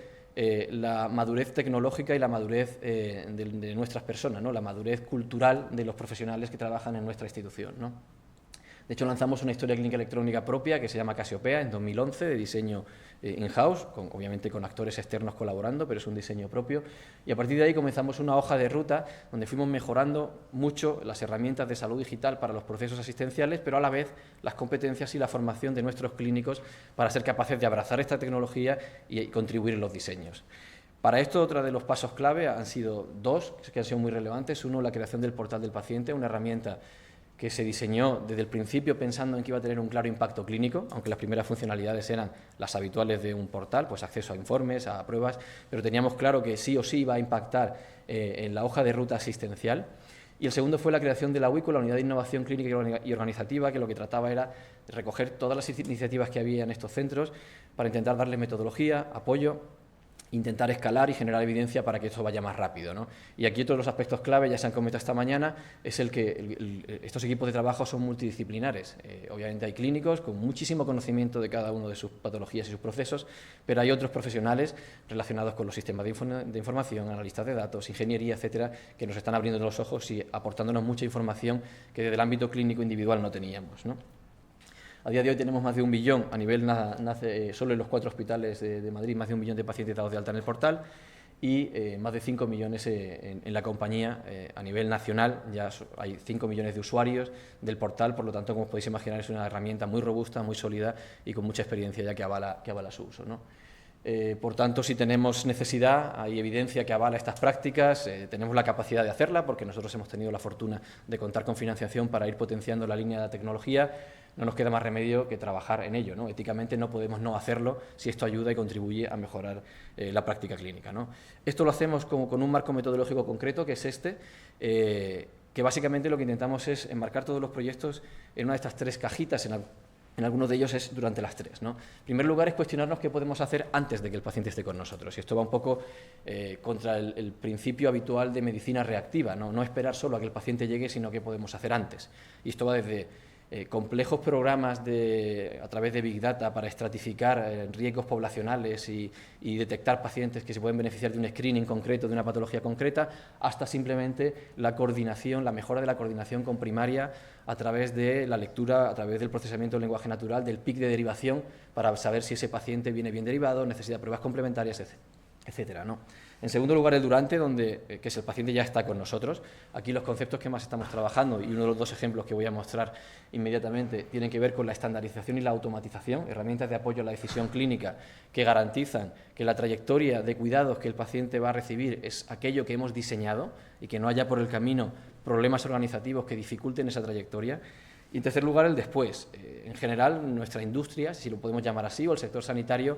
la madurez tecnológica y la madurez de nuestras personas, ¿no? La madurez cultural de los profesionales que trabajan en nuestra institución, ¿no? De hecho, lanzamos una historia clínica electrónica propia que se llama Casiopea en 2011, de diseño in-house, obviamente con actores externos colaborando, pero es un diseño propio. Y a partir de ahí comenzamos una hoja de ruta donde fuimos mejorando mucho las herramientas de salud digital para los procesos asistenciales, pero a la vez las competencias y la formación de nuestros clínicos para ser capaces de abrazar esta tecnología y contribuir en los diseños. Para esto, otro de los pasos clave han sido 2, que han sido muy relevantes. Uno, la creación del portal del paciente, una herramienta que se diseñó desde el principio pensando en que iba a tener un claro impacto clínico, aunque las primeras funcionalidades eran las habituales de un portal, pues acceso a informes, a pruebas, pero teníamos claro que sí o sí iba a impactar en la hoja de ruta asistencial. Y el segundo fue la creación de la UICO, la Unidad de Innovación Clínica y Organizativa, que lo que trataba era de recoger todas las iniciativas que había en estos centros para intentar darle metodología, apoyo, intentar escalar y generar evidencia para que esto vaya más rápido, ¿no? Y aquí otro de los aspectos clave, ya se han comentado esta mañana, es el que estos equipos de trabajo son multidisciplinares. Obviamente hay clínicos con muchísimo conocimiento de cada uno de sus patologías y sus procesos, pero hay otros profesionales relacionados con los sistemas de información, analistas de datos, ingeniería, etcétera, que nos están abriendo los ojos y aportándonos mucha información que desde el ámbito clínico individual no teníamos, ¿no? A día de hoy tenemos más de 1 millón, a nivel solo en los 4 hospitales de Madrid, más de 1 millón de pacientes dados de alta en el portal y más de 5 millones en la compañía. A nivel nacional ya hay 5 millones de usuarios del portal, por lo tanto, como podéis imaginar, es una herramienta muy robusta, muy sólida y con mucha experiencia ya que avala su uso, ¿no? Por tanto, si tenemos necesidad, hay evidencia que avala estas prácticas, tenemos la capacidad de hacerla porque nosotros hemos tenido la fortuna de contar con financiación para ir potenciando la línea de tecnología. No nos queda más remedio que trabajar en ello, ¿no? Éticamente no podemos no hacerlo si esto ayuda y contribuye a mejorar la práctica clínica, ¿no? Esto lo hacemos con un marco metodológico concreto, que es este, que básicamente lo que intentamos es enmarcar todos los proyectos en una de estas 3 cajitas. En algunos de ellos es durante las 3, ¿no? En primer lugar es cuestionarnos qué podemos hacer antes de que el paciente esté con nosotros. Y esto va un poco contra el principio habitual de medicina reactiva, ¿no? No esperar solo a que el paciente llegue, sino qué podemos hacer antes. Y esto va desde complejos programas a través de Big Data para estratificar riesgos poblacionales y detectar pacientes que se pueden beneficiar de un screening concreto, de una patología concreta, hasta simplemente la coordinación, la mejora de la coordinación con primaria a través de la lectura, a través del procesamiento del lenguaje natural, del PIC de derivación, para saber si ese paciente viene bien derivado, necesita pruebas complementarias, etcétera, ¿no? En segundo lugar, el durante, que es el paciente ya está con nosotros. Aquí los conceptos que más estamos trabajando, y uno de los 2 ejemplos que voy a mostrar inmediatamente, tienen que ver con la estandarización y la automatización, herramientas de apoyo a la decisión clínica que garantizan que la trayectoria de cuidados que el paciente va a recibir es aquello que hemos diseñado y que no haya por el camino problemas organizativos que dificulten esa trayectoria. Y en tercer lugar, el después. En general, nuestra industria, si lo podemos llamar así, o el sector sanitario,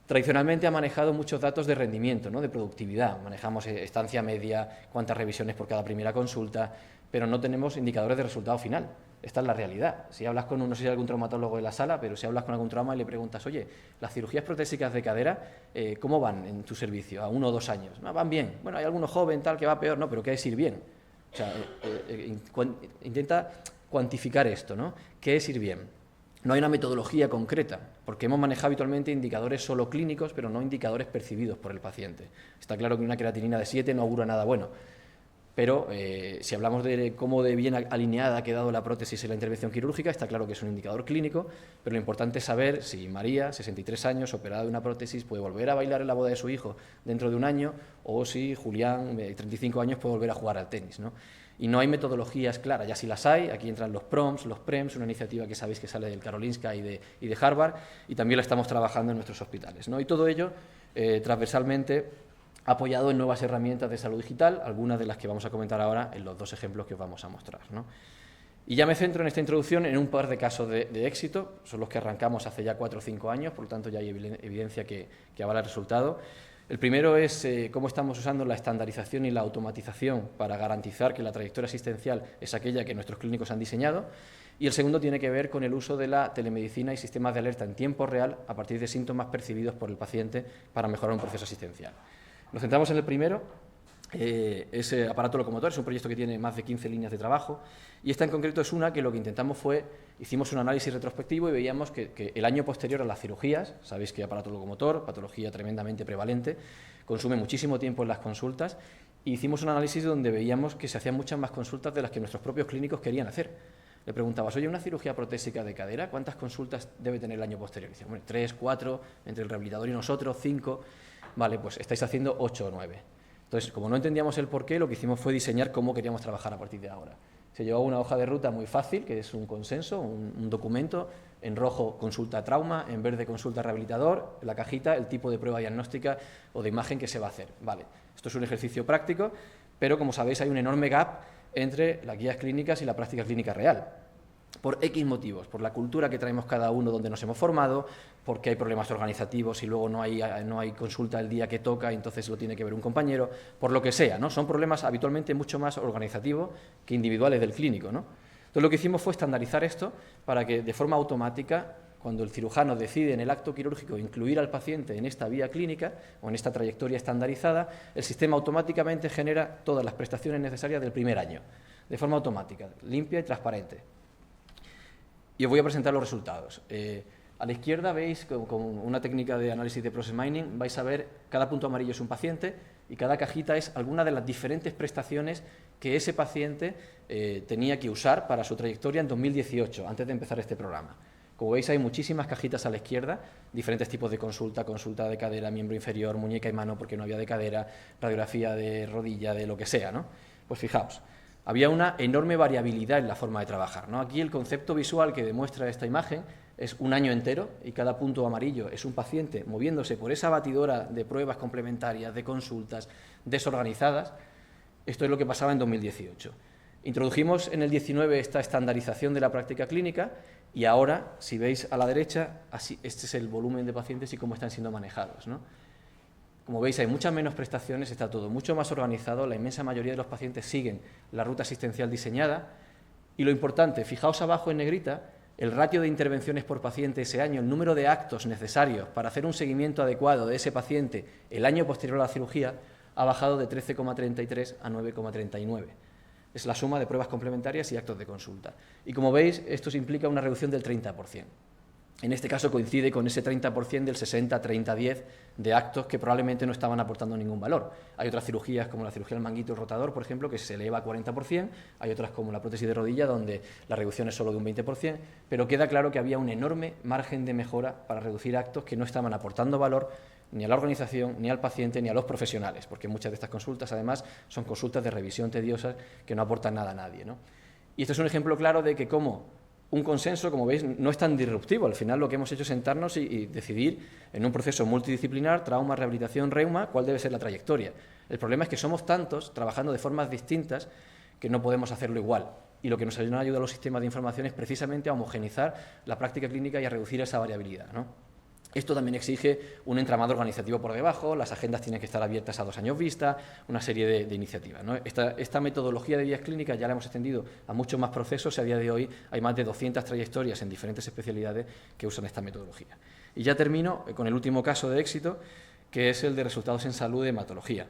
tradicionalmente ha manejado muchos datos de rendimiento, ¿no? De productividad. Manejamos estancia media, cuántas revisiones por cada primera consulta, pero no tenemos indicadores de resultado final. Esta es la realidad. Si hablas con no sé si hay algún traumatólogo en la sala, pero si hablas con algún trauma y le preguntas, oye, las cirugías protésicas de cadera, ¿cómo van en tu servicio? A 1 o 2 años. No, van bien. Bueno, hay alguno joven, tal, que va peor. No, pero ¿qué es ir bien? O sea, intenta cuantificar esto, ¿no? ¿Qué es ir bien? No hay una metodología concreta, porque hemos manejado habitualmente indicadores solo clínicos, pero no indicadores percibidos por el paciente. Está claro que una creatinina de 7 no augura nada bueno, pero si hablamos de cómo de bien alineada ha quedado la prótesis en la intervención quirúrgica, está claro que es un indicador clínico, pero lo importante es saber si María, 63 años, operada de una prótesis, puede volver a bailar en la boda de su hijo dentro de 1 año, o si Julián, 35 años, puede volver a jugar al tenis, ¿no? Y no hay metodologías claras, ya si las hay, aquí entran los PROMS, los PREMS, una iniciativa que sabéis que sale del Karolinska y de Harvard, y también la estamos trabajando en nuestros hospitales, ¿no? Y todo ello transversalmente apoyado en nuevas herramientas de salud digital, algunas de las que vamos a comentar ahora en los 2 ejemplos que os vamos a mostrar, ¿no? Y ya me centro en esta introducción en un par de casos de éxito, son los que arrancamos hace ya 4 o 5 años, por lo tanto ya hay evidencia que avala el resultado. El primero es cómo estamos usando la estandarización y la automatización para garantizar que la trayectoria asistencial es aquella que nuestros clínicos han diseñado. Y el segundo tiene que ver con el uso de la telemedicina y sistemas de alerta en tiempo real a partir de síntomas percibidos por el paciente para mejorar un proceso asistencial. Nos centramos en el primero. Ese aparato locomotor es un proyecto que tiene más de 15 líneas de trabajo y esta en concreto es una que lo que intentamos fue, hicimos un análisis retrospectivo y veíamos que el año posterior a las cirugías, sabéis que aparato locomotor, patología tremendamente prevalente, consume muchísimo tiempo en las consultas, y hicimos un análisis donde veíamos que se hacían muchas más consultas de las que nuestros propios clínicos querían hacer. Le preguntabas, oye, una cirugía protésica de cadera, ¿cuántas consultas debe tener el año posterior? Y decían, bueno, 3, 4, entre el rehabilitador y nosotros, 5, vale, pues estáis haciendo 8 o 9. Entonces, como no entendíamos el porqué, lo que hicimos fue diseñar cómo queríamos trabajar a partir de ahora. Se llevó una hoja de ruta muy fácil, que es un consenso, un documento, en rojo consulta trauma, en verde consulta rehabilitador, en la cajita el tipo de prueba diagnóstica o de imagen que se va a hacer. Vale, esto es un ejercicio práctico, pero como sabéis hay un enorme gap entre las guías clínicas y la práctica clínica real. Por X motivos, por la cultura que traemos cada uno donde nos hemos formado, porque hay problemas organizativos y luego no hay consulta el día que toca y entonces lo tiene que ver un compañero, por lo que sea, ¿no? Son problemas habitualmente mucho más organizativos que individuales del clínico, ¿no? Entonces lo que hicimos fue estandarizar esto para que de forma automática, cuando el cirujano decide en el acto quirúrgico incluir al paciente en esta vía clínica o en esta trayectoria estandarizada, el sistema automáticamente genera todas las prestaciones necesarias del primer año, de forma automática, limpia y transparente. Y os voy a presentar los resultados. A la izquierda veis, con una técnica de análisis de process mining, vais a ver cada punto amarillo es un paciente y cada cajita es alguna de las diferentes prestaciones que ese paciente tenía que usar para su trayectoria en 2018, antes de empezar este programa. Como veis, hay muchísimas cajitas a la izquierda, diferentes tipos de consulta, consulta de cadera, miembro inferior, muñeca y mano porque no había de cadera, radiografía de rodilla, de lo que sea, ¿no? Pues fijaos. Había una enorme variabilidad en la forma de trabajar, ¿no? Aquí el concepto visual que demuestra esta imagen es un año entero y cada punto amarillo es un paciente moviéndose por esa batidora de pruebas complementarias, de consultas desorganizadas. Esto es lo que pasaba en 2018. Introdujimos en el 19 esta estandarización de la práctica clínica y ahora, si veis a la derecha, así, este es el volumen de pacientes y cómo están siendo manejados, ¿no? Como veis, hay muchas menos prestaciones, está todo mucho más organizado, la inmensa mayoría de los pacientes siguen la ruta asistencial diseñada y lo importante, fijaos abajo en negrita, el ratio de intervenciones por paciente ese año, el número de actos necesarios para hacer un seguimiento adecuado de ese paciente el año posterior a la cirugía ha bajado de 13,33 a 9,39. Es la suma de pruebas complementarias y actos de consulta. Y como veis, esto implica una reducción del 30%. En este caso coincide con ese 30% del 60-30-10 de actos que probablemente no estaban aportando ningún valor. Hay otras cirugías, como la cirugía del manguito rotador, por ejemplo, que se eleva a 40%, hay otras como la prótesis de rodilla, donde la reducción es solo de un 20%, pero queda claro que había un enorme margen de mejora para reducir actos que no estaban aportando valor ni a la organización, ni al paciente, ni a los profesionales, porque muchas de estas consultas, además, son consultas de revisión tediosas que no aportan nada a nadie, ¿no? Y esto es un ejemplo claro de que como un consenso, como veis, no es tan disruptivo. Al final lo que hemos hecho es sentarnos y decidir en un proceso multidisciplinar, trauma, rehabilitación, reuma, cuál debe ser la trayectoria. El problema es que somos tantos, trabajando de formas distintas, que no podemos hacerlo igual. Y lo que nos ayuda a los sistemas de información es precisamente a homogeneizar la práctica clínica y a reducir esa variabilidad, ¿no? Esto también exige un entramado organizativo por debajo, las agendas tienen que estar abiertas a 2 años vista, una serie de iniciativas, ¿no? Esta metodología de guías clínicas ya la hemos extendido a muchos más procesos y a día de hoy hay más de 200 trayectorias en diferentes especialidades que usan esta metodología. Y ya termino con el último caso de éxito, que es el de resultados en salud de hematología.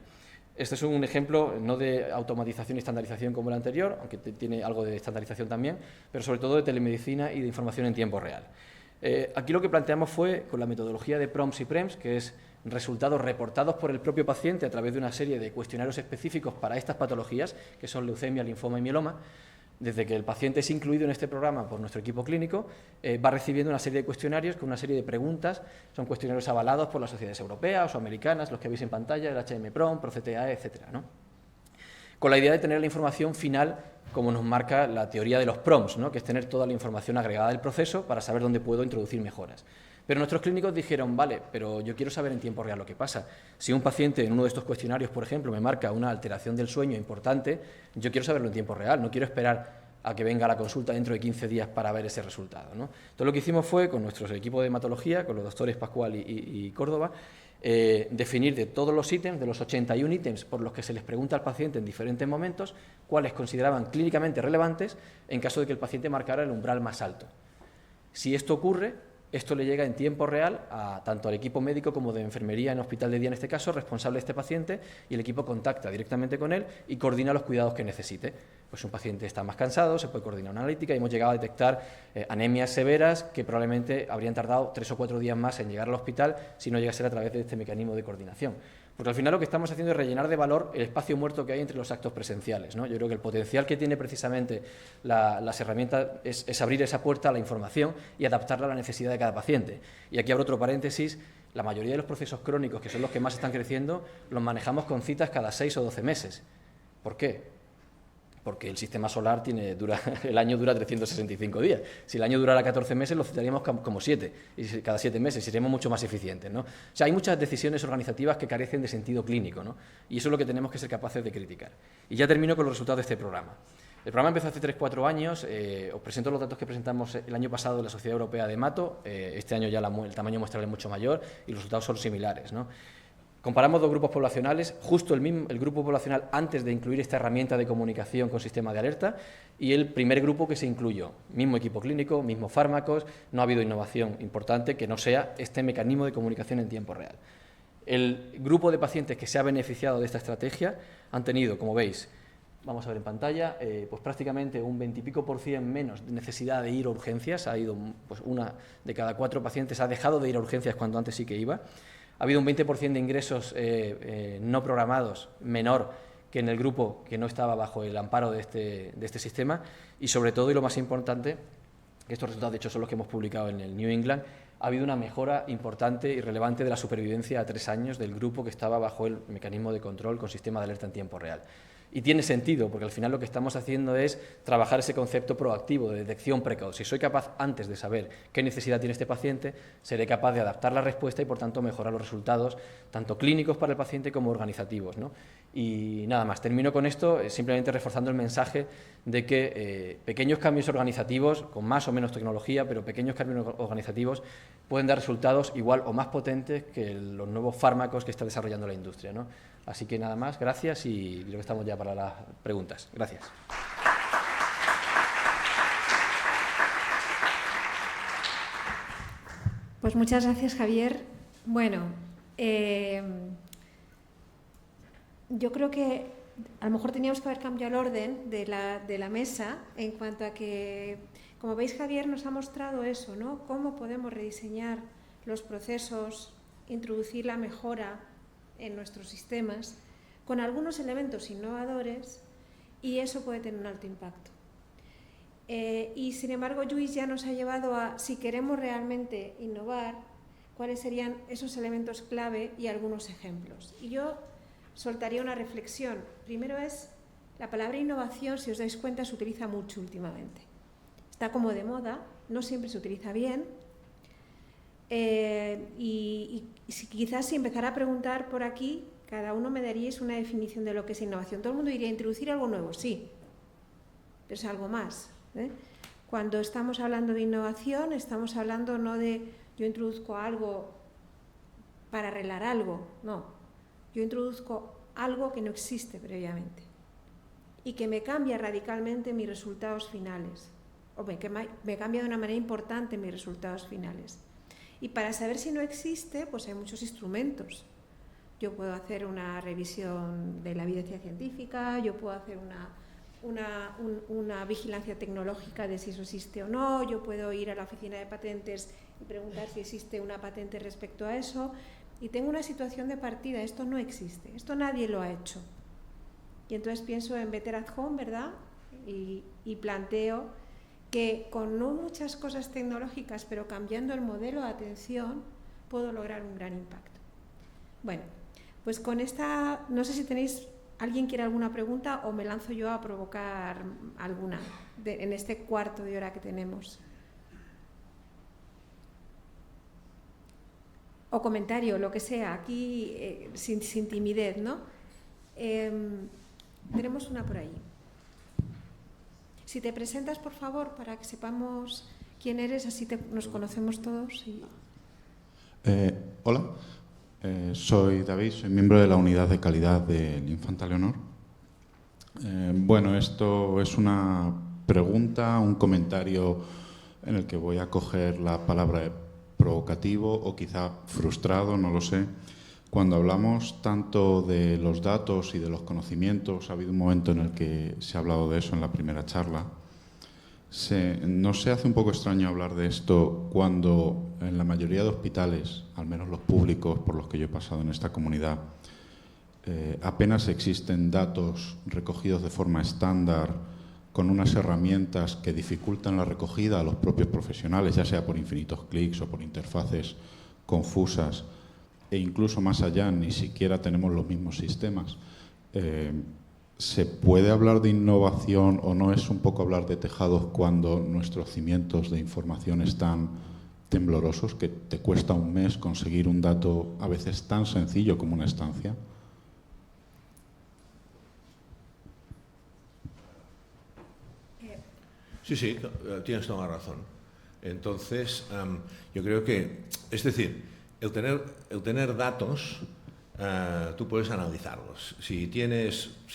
Este es un ejemplo no de automatización y estandarización como el anterior, aunque tiene algo de estandarización también, pero sobre todo de telemedicina y de información en tiempo real. Aquí lo que planteamos fue, con la metodología de PROMS y PREMS, que es resultados reportados por el propio paciente a través de una serie de cuestionarios específicos para estas patologías, que son leucemia, linfoma y mieloma. Desde que el paciente es incluido en este programa por nuestro equipo clínico, va recibiendo una serie de cuestionarios con una serie de preguntas. Son cuestionarios avalados por las sociedades europeas o americanas, los que veis en pantalla, el HM-PROM, ProCTA, etcétera, ¿no? Con la idea de tener la información final como nos marca la teoría de los PROMs, ¿no? Que es tener toda la información agregada del proceso para saber dónde puedo introducir mejoras. Pero nuestros clínicos dijeron, vale, pero yo quiero saber en tiempo real lo que pasa. Si un paciente en uno de estos cuestionarios, por ejemplo, me marca una alteración del sueño importante, yo quiero saberlo en tiempo real, no quiero esperar a que venga la consulta dentro de 15 días para ver ese resultado, ¿no? Entonces lo que hicimos fue, con nuestros equipos de hematología, con los doctores Pascual y Córdoba, definir de todos los ítems, de los 81 ítems por los que se les pregunta al paciente en diferentes momentos, cuáles consideraban clínicamente relevantes en caso de que el paciente marcara el umbral más alto. Si esto ocurre, esto le llega en tiempo real tanto al equipo médico como de enfermería en hospital de día, en este caso, responsable de este paciente, y el equipo contacta directamente con él y coordina los cuidados que necesite. Pues un paciente está más cansado, se puede coordinar una analítica y hemos llegado a detectar anemias severas que probablemente habrían tardado 3 o 4 días más en llegar al hospital si no llega a ser a través de este mecanismo de coordinación. Porque al final lo que estamos haciendo es rellenar de valor el espacio muerto que hay entre los actos presenciales, ¿no? Yo creo que el potencial que tiene precisamente las herramientas es abrir esa puerta a la información y adaptarla a la necesidad de cada paciente. Y aquí abro otro paréntesis, la mayoría de los procesos crónicos, que son los que más están creciendo, los manejamos con citas cada 6 o 12 meses. ¿Por qué? Porque el sistema solar el año dura 365 días. Si el año durara 14 meses, lo citaríamos como 7, y cada 7 meses, seríamos mucho más eficientes, ¿no? O sea, hay muchas decisiones organizativas que carecen de sentido clínico, ¿no? Y eso es lo que tenemos que ser capaces de criticar. Y ya termino con los resultados de este programa. El programa empezó hace 3-4 años, os presento los datos que presentamos el año pasado de la Sociedad Europea de Hemato, este año ya el tamaño muestral es mucho mayor y los resultados son similares, ¿no? Comparamos 2 grupos poblacionales, justo el grupo poblacional antes de incluir esta herramienta de comunicación con sistema de alerta y el primer grupo que se incluyó. Mismo equipo clínico, mismos fármacos, no ha habido innovación importante que no sea este mecanismo de comunicación en tiempo real. El grupo de pacientes que se ha beneficiado de esta estrategia han tenido, como veis, vamos a ver en pantalla, pues prácticamente un 20 y pico % menos de necesidad de ir a urgencias. Ha ido, pues 1 de cada 4 pacientes ha dejado de ir a urgencias cuando antes sí que iba. Ha habido un 20% de ingresos no programados menor que en el grupo que no estaba bajo el amparo de este sistema y, sobre todo, y lo más importante, que estos resultados de hecho son los que hemos publicado en el New England, ha habido una mejora importante y relevante de la supervivencia a 3 años del grupo que estaba bajo el mecanismo de control con sistema de alerta en tiempo real. Y tiene sentido, porque al final lo que estamos haciendo es trabajar ese concepto proactivo de detección precoz. Si soy capaz, antes de saber qué necesidad tiene este paciente, seré capaz de adaptar la respuesta y, por tanto, mejorar los resultados, tanto clínicos para el paciente como organizativos, ¿no? Y nada más, termino con esto, simplemente reforzando el mensaje de que pequeños cambios organizativos, con más o menos tecnología, pero pequeños cambios organizativos, pueden dar resultados igual o más potentes que los nuevos fármacos que está desarrollando la industria, ¿no? Así que nada más, gracias y creo que estamos ya para las preguntas. Gracias. Pues muchas gracias, Javier. Bueno, yo creo que a lo mejor teníamos que haber cambiado el orden de la mesa en cuanto a que, como veis, Javier nos ha mostrado eso, ¿no? Cómo podemos rediseñar los procesos, introducir la mejora en nuestros sistemas con algunos elementos innovadores, y eso puede tener un alto impacto. Y sin embargo, Lluís ya nos ha llevado a, si queremos realmente innovar, cuáles serían esos elementos clave y algunos ejemplos. Y yo soltaría una reflexión. Primero es, la palabra innovación, si os dais cuenta, se utiliza mucho últimamente. Está como de moda, no siempre se utiliza bien. Y quizás si empezara a preguntar por aquí, cada uno me daríais una definición de lo que es innovación. Todo el mundo diría, introducir algo nuevo, sí, pero es algo más. Cuando estamos hablando de innovación, estamos hablando no de yo introduzco algo para arreglar algo, no. Yo introduzco algo que no existe previamente y que me cambia radicalmente mis resultados finales, o que me cambia de una manera importante mis resultados finales. Y para saber si no existe, pues hay muchos instrumentos. Yo puedo hacer una revisión de la evidencia científica, yo puedo hacer una vigilancia tecnológica de si eso existe o no, yo puedo ir a la oficina de patentes y preguntar si existe una patente respecto a eso, y tengo una situación de partida, esto no existe, esto nadie lo ha hecho. Y entonces pienso en Better at Home, ¿verdad? Y planteo que con no muchas cosas tecnológicas, pero cambiando el modelo de atención, puedo lograr un gran impacto. Bueno, pues con esta, no sé si tenéis, ¿alguien quiere alguna pregunta o me lanzo yo a provocar alguna en este cuarto de hora que tenemos? O comentario, lo que sea, aquí sin timidez, ¿no? Tenemos una por ahí. Si te presentas, por favor, para que sepamos quién eres, así nos conocemos todos. Hola, soy David, soy miembro de la unidad de calidad del Infanta Leonor. Bueno, esto es una pregunta, un comentario en el que voy a coger la palabra provocativo o quizá frustrado, no lo sé. Cuando hablamos tanto de los datos y de los conocimientos, ha habido un momento en el que se ha hablado de eso en la primera charla, ¿no se hace un poco extraño hablar de esto cuando en la mayoría de hospitales, al menos los públicos por los que yo he pasado en esta comunidad, apenas existen datos recogidos de forma estándar con unas herramientas que dificultan la recogida a los propios profesionales, ya sea por infinitos clics o por interfaces confusas, e incluso más allá, ni siquiera tenemos los mismos sistemas? ¿Se puede hablar de innovación o no es un poco hablar de tejados cuando nuestros cimientos de información están temblorosos, que te cuesta un mes conseguir un dato a veces tan sencillo como una estancia? Sí, tienes toda la razón. Entonces, yo creo que, es decir, el tener datos, tú puedes analizarlos. Si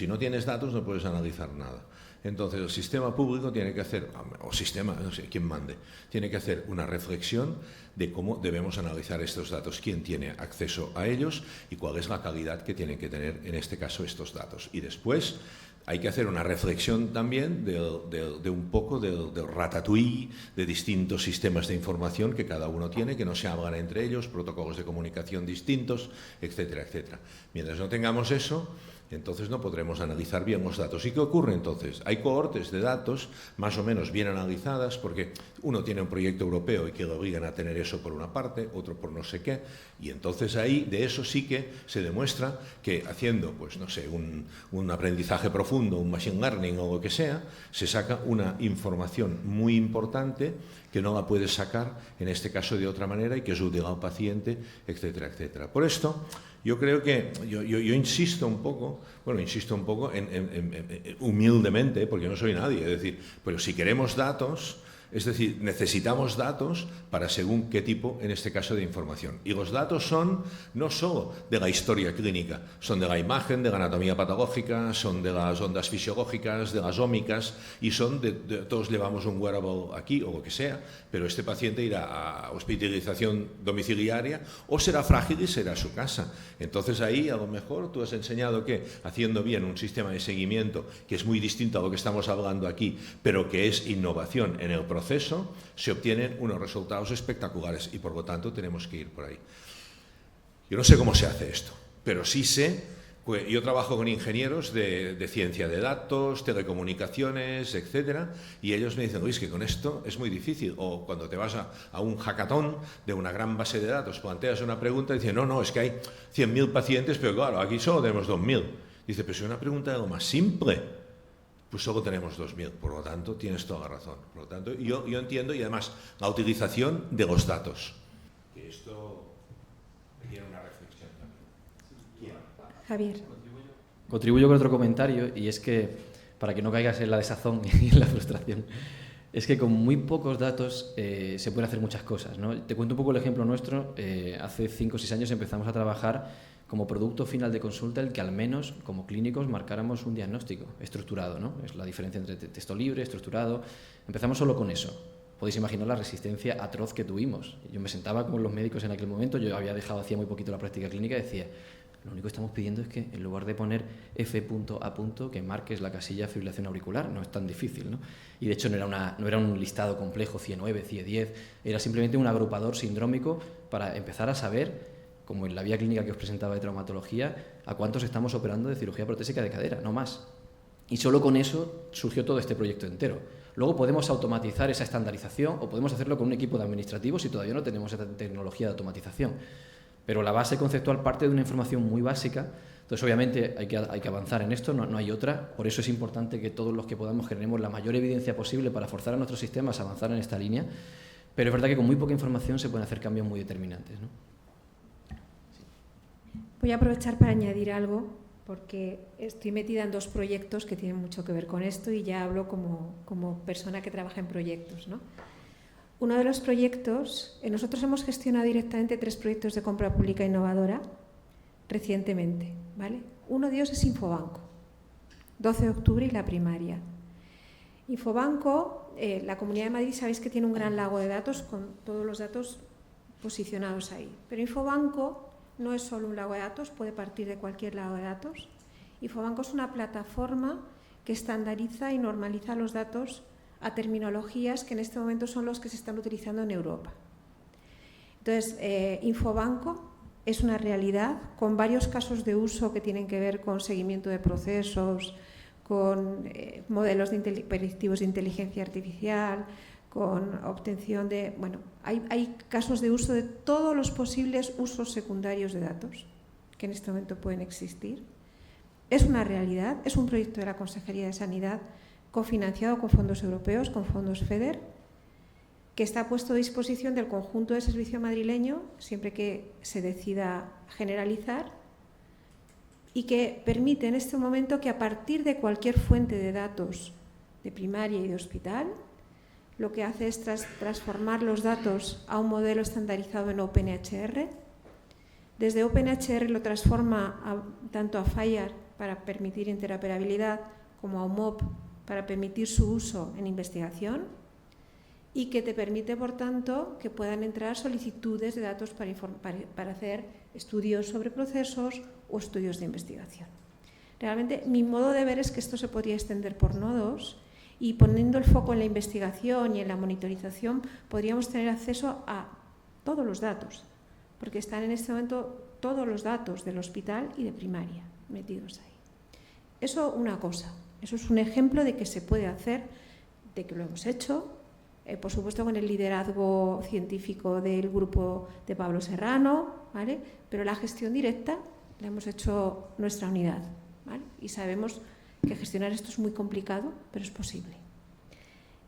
no tienes datos, no puedes analizar nada. Entonces, el sistema público tiene que hacer, o sistema, no sé, quien mande, tiene que hacer una reflexión de cómo debemos analizar estos datos, quién tiene acceso a ellos y cuál es la calidad que tienen que tener, en este caso, estos datos. Y después hay que hacer una reflexión también de un poco del ratatouille de distintos sistemas de información que cada uno tiene, que no se hablan entre ellos, protocolos de comunicación distintos, etcétera, etcétera. Mientras no tengamos eso, entonces no podremos analizar bien los datos. ¿Y qué ocurre entonces? Hay cohortes de datos más o menos bien analizadas, porque uno tiene un proyecto europeo y que lo obligan a tener eso por una parte, otro por no sé qué, y entonces ahí de eso sí que se demuestra que haciendo, pues no sé, un aprendizaje profundo, un machine learning o lo que sea, se saca una información muy importante que no la puedes sacar, en este caso, de otra manera y que es útil al paciente, etcétera, etcétera. Por esto, yo creo que, yo insisto un poco, humildemente, porque no soy nadie, es decir, pero si queremos datos, Es decir, necesitamos datos para según qué tipo, en este caso, de información. Y los datos son no solo de la historia clínica, son de la imagen, de la anatomía patológica, son de las ondas fisiológicas, de las ómicas, y son todos llevamos un wearable aquí o lo que sea, pero este paciente irá a hospitalización domiciliaria o será frágil y será a su casa. Entonces ahí a lo mejor tú has enseñado que haciendo bien un sistema de seguimiento que es muy distinto a lo que estamos hablando aquí, pero que es innovación en el proceso, se obtienen unos resultados espectaculares y por lo tanto tenemos que ir por ahí. Yo no sé cómo se hace esto, pero sí sé. Yo trabajo con ingenieros de ciencia de datos, telecomunicaciones, etcétera, y ellos me dicen, Luis, que con esto es muy difícil. O cuando te vas a un hackathon de una gran base de datos, planteas una pregunta y dicen, no, es que hay 100.000 pacientes, pero claro, aquí solo tenemos 2.000. Dice, pero si es una pregunta de lo más simple, pues solo tenemos 2.000, por lo tanto, tienes toda la razón. Por lo tanto, yo entiendo, y además, la utilización de los datos. Que esto requiere una reflexión también. Javier. Contribuyo con otro comentario, y es que, para que no caigas en la desazón y en la frustración, es que con muy pocos datos se pueden hacer muchas cosas, ¿no? Te cuento un poco el ejemplo nuestro. Hace 5 o 6 años empezamos a trabajar como producto final de consulta el que al menos como clínicos marcáramos un diagnóstico estructurado, ¿no? Es la diferencia entre texto libre, estructurado. Empezamos solo con eso. Podéis imaginar la resistencia atroz que tuvimos. Yo me sentaba con los médicos en aquel momento, yo había dejado hacía muy poquito la práctica clínica y decía, lo único que estamos pidiendo es que en lugar de poner F.A. que marques la casilla de fibrilación auricular, no es tan difícil, ¿no? Y de hecho no era un listado complejo, CIE9, CIE10, era simplemente un agrupador sindrómico para empezar a saber, como en la vía clínica que os presentaba de traumatología, a cuántos estamos operando de cirugía protésica de cadera, no más. Y solo con eso surgió todo este proyecto entero. Luego podemos automatizar esa estandarización o podemos hacerlo con un equipo de administrativos si todavía no tenemos esa tecnología de automatización. Pero la base conceptual parte de una información muy básica. Entonces, obviamente, hay que avanzar en esto, no hay otra. Por eso es importante que todos los que podamos generemos la mayor evidencia posible para forzar a nuestros sistemas a avanzar en esta línea. Pero es verdad que con muy poca información se pueden hacer cambios muy determinantes, ¿no? Voy a aprovechar para añadir algo, porque estoy metida en 2 proyectos que tienen mucho que ver con esto y ya hablo como persona que trabaja en proyectos, ¿no? Uno de los proyectos, nosotros hemos gestionado directamente 3 proyectos de compra pública innovadora recientemente, ¿vale? Uno de ellos es Infobanco, 12 de octubre y la primaria. Infobanco, la Comunidad de Madrid, sabéis que tiene un gran lago de datos con todos los datos posicionados ahí. Pero Infobanco no es solo un lago de datos, puede partir de cualquier lago de datos. Infobanco es una plataforma que estandariza y normaliza los datos a terminologías que en este momento son los que se están utilizando en Europa. Entonces, Infobanco es una realidad con varios casos de uso que tienen que ver con seguimiento de procesos, con modelos predictivos de inteligencia artificial, con obtención de... Bueno, hay casos de uso de todos los posibles usos secundarios de datos que en este momento pueden existir. Es una realidad, es un proyecto de la Consejería de Sanidad cofinanciado con fondos europeos, con fondos FEDER, que está puesto a disposición del conjunto del servicio madrileño siempre que se decida generalizar y que permite en este momento que a partir de cualquier fuente de datos de primaria y de hospital, lo que hace es transformar los datos a un modelo estandarizado en OpenEHR. Desde OpenEHR lo transforma tanto a FHIR para permitir interoperabilidad como a UMOP para permitir su uso en investigación y que te permite, por tanto, que puedan entrar solicitudes de datos para hacer estudios sobre procesos o estudios de investigación. Realmente, mi modo de ver es que esto se podría extender por nodos y poniendo el foco en la investigación y en la monitorización podríamos tener acceso a todos los datos, porque están en este momento todos los datos del hospital y de primaria metidos ahí. Eso una cosa, eso es un ejemplo de que se puede hacer, de que lo hemos hecho, por supuesto con el liderazgo científico del grupo de Pablo Serrano, ¿vale? Pero la gestión directa la hemos hecho nuestra unidad, ¿vale? Y sabemos que gestionar esto es muy complicado, pero es posible.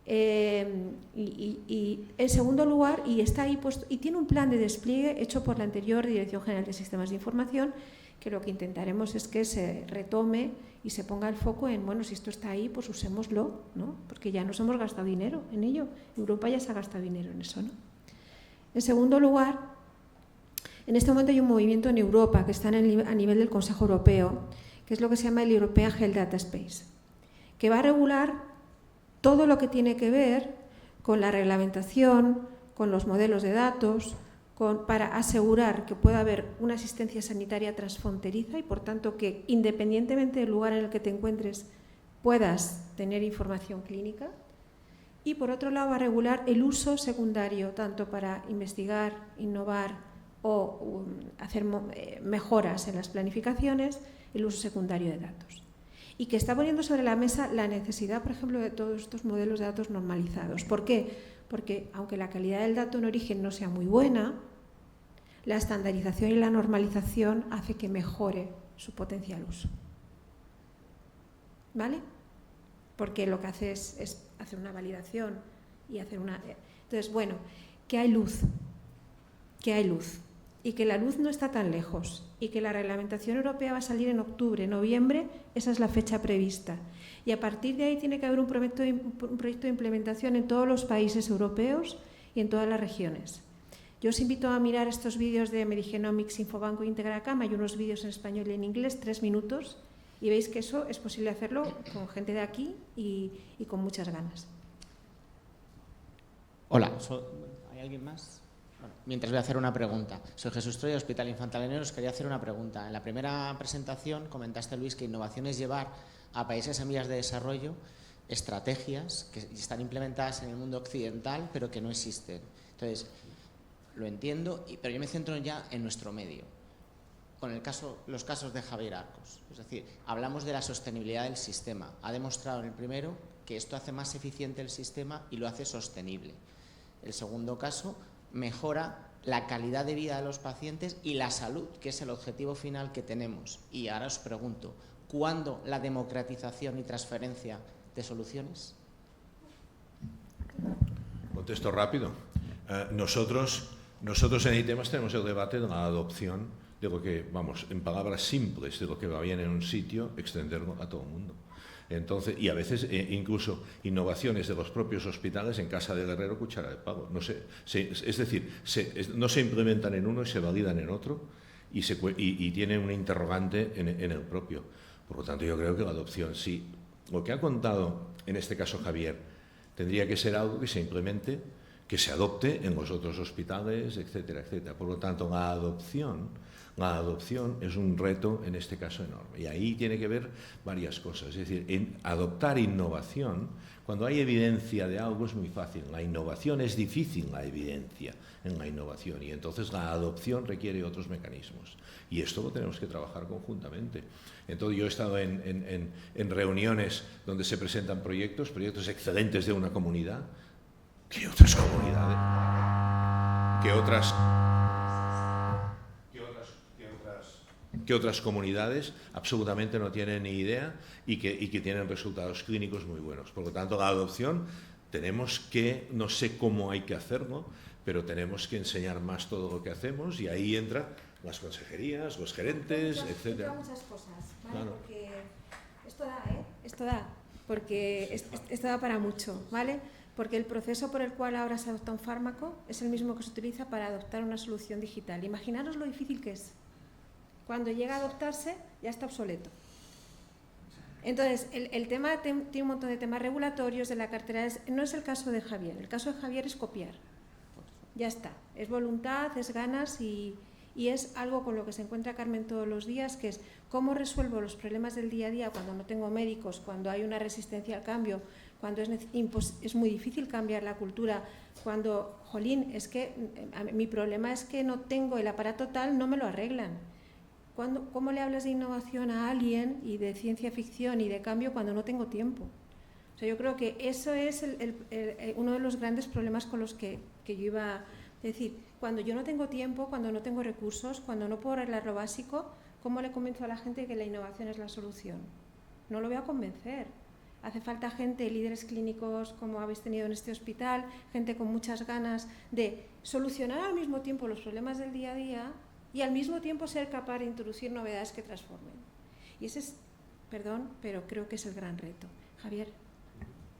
Y en segundo lugar, y está ahí puesto, y tiene un plan de despliegue hecho por la anterior Dirección General de Sistemas de Información que lo que intentaremos es que se retome y se ponga el foco en, bueno, si esto está ahí, pues usémoslo, ¿no? Porque ya nos hemos gastado dinero en ello. Europa ya se ha gastado dinero en eso, ¿no? En segundo lugar, en este momento hay un movimiento en Europa que está a nivel del Consejo Europeo, que es lo que se llama el European Health Data Space, que va a regular todo lo que tiene que ver con la reglamentación, con los modelos de datos, para asegurar que pueda haber una asistencia sanitaria transfronteriza y, por tanto, que independientemente del lugar en el que te encuentres puedas tener información clínica. Y, por otro lado, va a regular el uso secundario, tanto para investigar, innovar o hacer mejoras en las planificaciones, el uso secundario de datos. Y que está poniendo sobre la mesa la necesidad, por ejemplo, de todos estos modelos de datos normalizados. ¿Por qué? Porque aunque la calidad del dato en origen no sea muy buena, la estandarización y la normalización hace que mejore su potencial uso. ¿Vale? Porque lo que hace es hacer una validación y hacer una... Entonces, bueno, que hay luz, y que la luz no está tan lejos, y que la reglamentación europea va a salir en octubre, noviembre, esa es la fecha prevista. Y a partir de ahí tiene que haber un proyecto de implementación en todos los países europeos y en todas las regiones. Yo os invito a mirar estos vídeos de Medigenomics, Infobanco e Integracam. Hay unos vídeos en español y en inglés, 3 minutos, y veis que eso es posible hacerlo con gente de aquí y con muchas ganas. Hola, ¿hay alguien más? Bueno, mientras voy a hacer una pregunta. Soy Jesús Troya, Hospital Infanta Leonor. Os quería hacer una pregunta. En la primera presentación comentaste, Luis, que innovación es llevar a países en vías de desarrollo estrategias que están implementadas en el mundo occidental, pero que no existen. Entonces, lo entiendo, pero yo me centro ya en nuestro medio, con los casos de Javier Arcos. Es decir, hablamos de la sostenibilidad del sistema. Ha demostrado en el primero que esto hace más eficiente el sistema y lo hace sostenible. El segundo caso mejora la calidad de vida de los pacientes y la salud, que es el objetivo final que tenemos. Y ahora os pregunto, ¿cuándo la democratización y transferencia de soluciones? Contesto rápido. Nosotros en ITEMAS tenemos el debate de la adopción de lo que, vamos, en palabras simples, de lo que va bien en un sitio, extenderlo a todo el mundo. Entonces, y a veces incluso innovaciones de los propios hospitales en Casa de Guerrero, cuchara de palo. No sé, es decir, no se implementan en uno y se validan en otro y tienen un interrogante en el propio. Por lo tanto, yo creo que la adopción, sí. Lo que ha contado en este caso Javier, tendría que ser algo que se implemente, que se adopte en los otros hospitales, etcétera, etcétera. Por lo tanto, la adopción es un reto, en este caso, enorme. Y ahí tiene que ver varias cosas. Es decir, en adoptar innovación, cuando hay evidencia de algo es muy fácil. La innovación es difícil, la evidencia en la innovación. Y entonces la adopción requiere otros mecanismos. Y esto lo tenemos que trabajar conjuntamente. Entonces yo he estado en reuniones donde se presentan proyectos excelentes de una comunidad, que otras comunidades, que otras comunidades absolutamente no tienen ni idea y que tienen resultados clínicos muy buenos. Por lo tanto, la adopción tenemos que, no sé cómo hay que hacerlo, pero tenemos que enseñar más todo lo que hacemos y ahí entran las consejerías, los gerentes, etcétera. Muchas cosas, ¿vale? Claro. Porque esto da, porque esto da para mucho, ¿vale? Porque el proceso por el cual ahora se adopta un fármaco es el mismo que se utiliza para adoptar una solución digital. Imaginaros lo difícil que es. Cuando llega a adoptarse, ya está obsoleto. Entonces, el tema tiene un montón de temas regulatorios de la cartera. No es el caso de Javier. El caso de Javier es copiar. Ya está. Es voluntad, es ganas y es algo con lo que se encuentra Carmen todos los días, que es cómo resuelvo los problemas del día a día cuando no tengo médicos, cuando hay una resistencia al cambio, cuando es muy difícil cambiar la cultura, cuando, jolín, es que mi problema es que no tengo el aparato tal, no me lo arreglan. ¿Cómo le hablas de innovación a alguien y de ciencia ficción y de cambio cuando no tengo tiempo? O sea, yo creo que eso es uno de los grandes problemas con los que yo iba a decir. Cuando yo no tengo tiempo, cuando no tengo recursos, cuando no puedo arreglar lo básico, ¿cómo le convenzo a la gente que la innovación es la solución? No lo voy a convencer. Hace falta gente, líderes clínicos como habéis tenido en este hospital, gente con muchas ganas de solucionar al mismo tiempo los problemas del día a día y al mismo tiempo ser capaz de introducir novedades que transformen. Y ese es, perdón, pero creo que es el gran reto. Javier.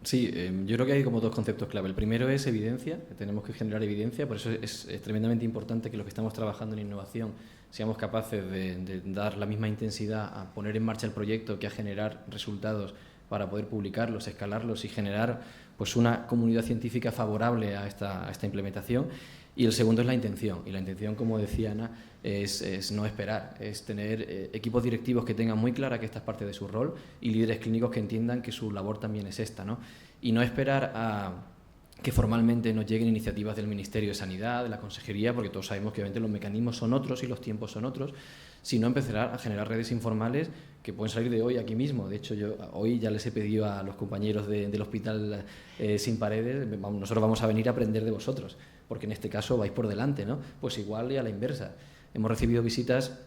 Sí, yo creo que hay como dos conceptos clave. El primero es evidencia, tenemos que generar evidencia, por eso es tremendamente importante que los que estamos trabajando en innovación seamos capaces de dar la misma intensidad a poner en marcha el proyecto que a generar resultados para poder publicarlos, escalarlos y generar pues una comunidad científica favorable a esta implementación. Y el segundo es la intención, y la intención, como decía Ana, es no esperar, es tener equipos directivos que tengan muy clara que esta es parte de su rol y líderes clínicos que entiendan que su labor también es esta, ¿no? Y no esperar a que formalmente nos lleguen iniciativas del Ministerio de Sanidad, de la Consejería, porque todos sabemos que obviamente los mecanismos son otros y los tiempos son otros, sino empezar a generar redes informales que pueden salir de hoy aquí mismo. De hecho, yo hoy ya les he pedido a los compañeros del Hospital Sin Paredes, nosotros vamos a venir a aprender de vosotros, porque en este caso vais por delante, ¿no? Pues igual y a la inversa. Hemos recibido visitas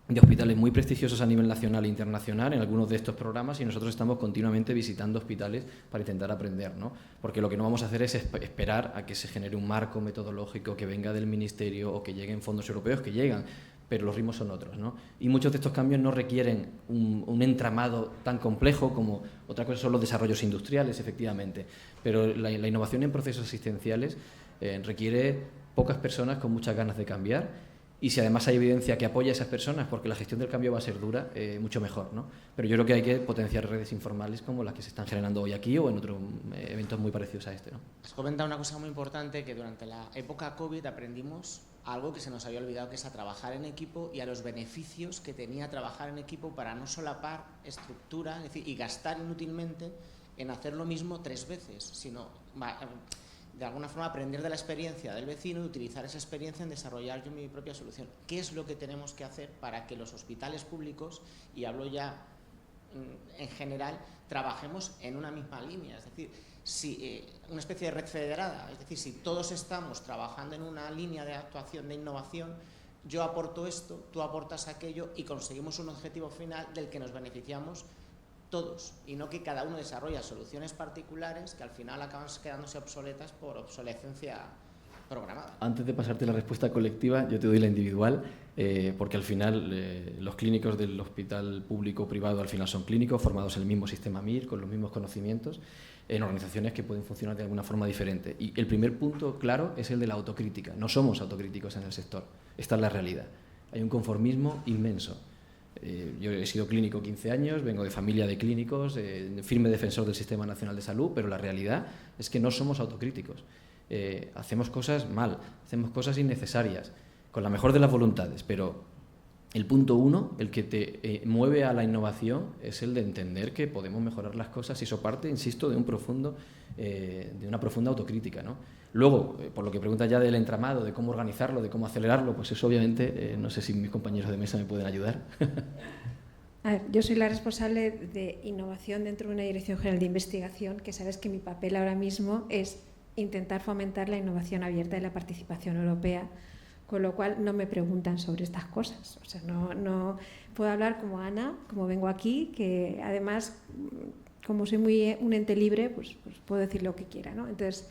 de hospitales muy prestigiosos a nivel nacional e internacional en algunos de estos programas y nosotros estamos continuamente visitando hospitales para intentar aprender, ¿no? Porque lo que no vamos a hacer es esperar a que se genere un marco metodológico que venga del Ministerio o que lleguen fondos europeos, que llegan, pero los ritmos son otros, ¿no? Y muchos de estos cambios no requieren un entramado tan complejo como otra cosa son los desarrollos industriales, efectivamente, pero la innovación en procesos asistenciales requiere pocas personas con muchas ganas de cambiar. Y si además hay evidencia que apoya a esas personas, porque la gestión del cambio va a ser dura, mucho mejor, ¿no? Pero yo creo que hay que potenciar redes informales como las que se están generando hoy aquí o en otros eventos muy parecidos a este, ¿no? Has comentado una cosa muy importante, que durante la época COVID aprendimos algo que se nos había olvidado, que es a trabajar en equipo y a los beneficios que tenía trabajar en equipo para no solapar estructura, es decir, y gastar inútilmente en hacer lo mismo 3 veces, sino de alguna forma aprender de la experiencia del vecino y utilizar esa experiencia en desarrollar yo mi propia solución. ¿Qué es lo que tenemos que hacer para que los hospitales públicos, y hablo ya en general, trabajemos en una misma línea? Es decir, si una especie de red federada, es decir, si todos estamos trabajando en una línea de actuación de innovación, yo aporto esto, tú aportas aquello y conseguimos un objetivo final del que nos beneficiamos todos, y no que cada uno desarrolla soluciones particulares que al final acaban quedándose obsoletas por obsolescencia programada. Antes de pasarte la respuesta colectiva, yo te doy la individual, porque al final los clínicos del hospital público o privado al final son clínicos formados en el mismo sistema MIR, con los mismos conocimientos, en organizaciones que pueden funcionar de alguna forma diferente. Y el primer punto claro es el de la autocrítica. No somos autocríticos en el sector, esta es la realidad. Hay un conformismo inmenso. Yo he sido clínico 15 años, vengo de familia de clínicos, firme defensor del Sistema Nacional de Salud, pero la realidad es que no somos autocríticos. Hacemos cosas mal, hacemos cosas innecesarias, con la mejor de las voluntades, pero el punto 1, el que te mueve a la innovación, es el de entender que podemos mejorar las cosas, y eso parte, insisto, de una profunda autocrítica, ¿no? Luego, por lo que preguntas ya del entramado, de cómo organizarlo, de cómo acelerarlo, pues eso obviamente, no sé si mis compañeros de mesa me pueden ayudar. A ver, yo soy la responsable de innovación dentro de una Dirección General de Investigación, que sabes que mi papel ahora mismo es intentar fomentar la innovación abierta y la participación europea, con lo cual no me preguntan sobre estas cosas. O sea, no puedo hablar como Ana, como vengo aquí, que además, como soy muy un ente libre, pues puedo decir lo que quiera, ¿no? Entonces,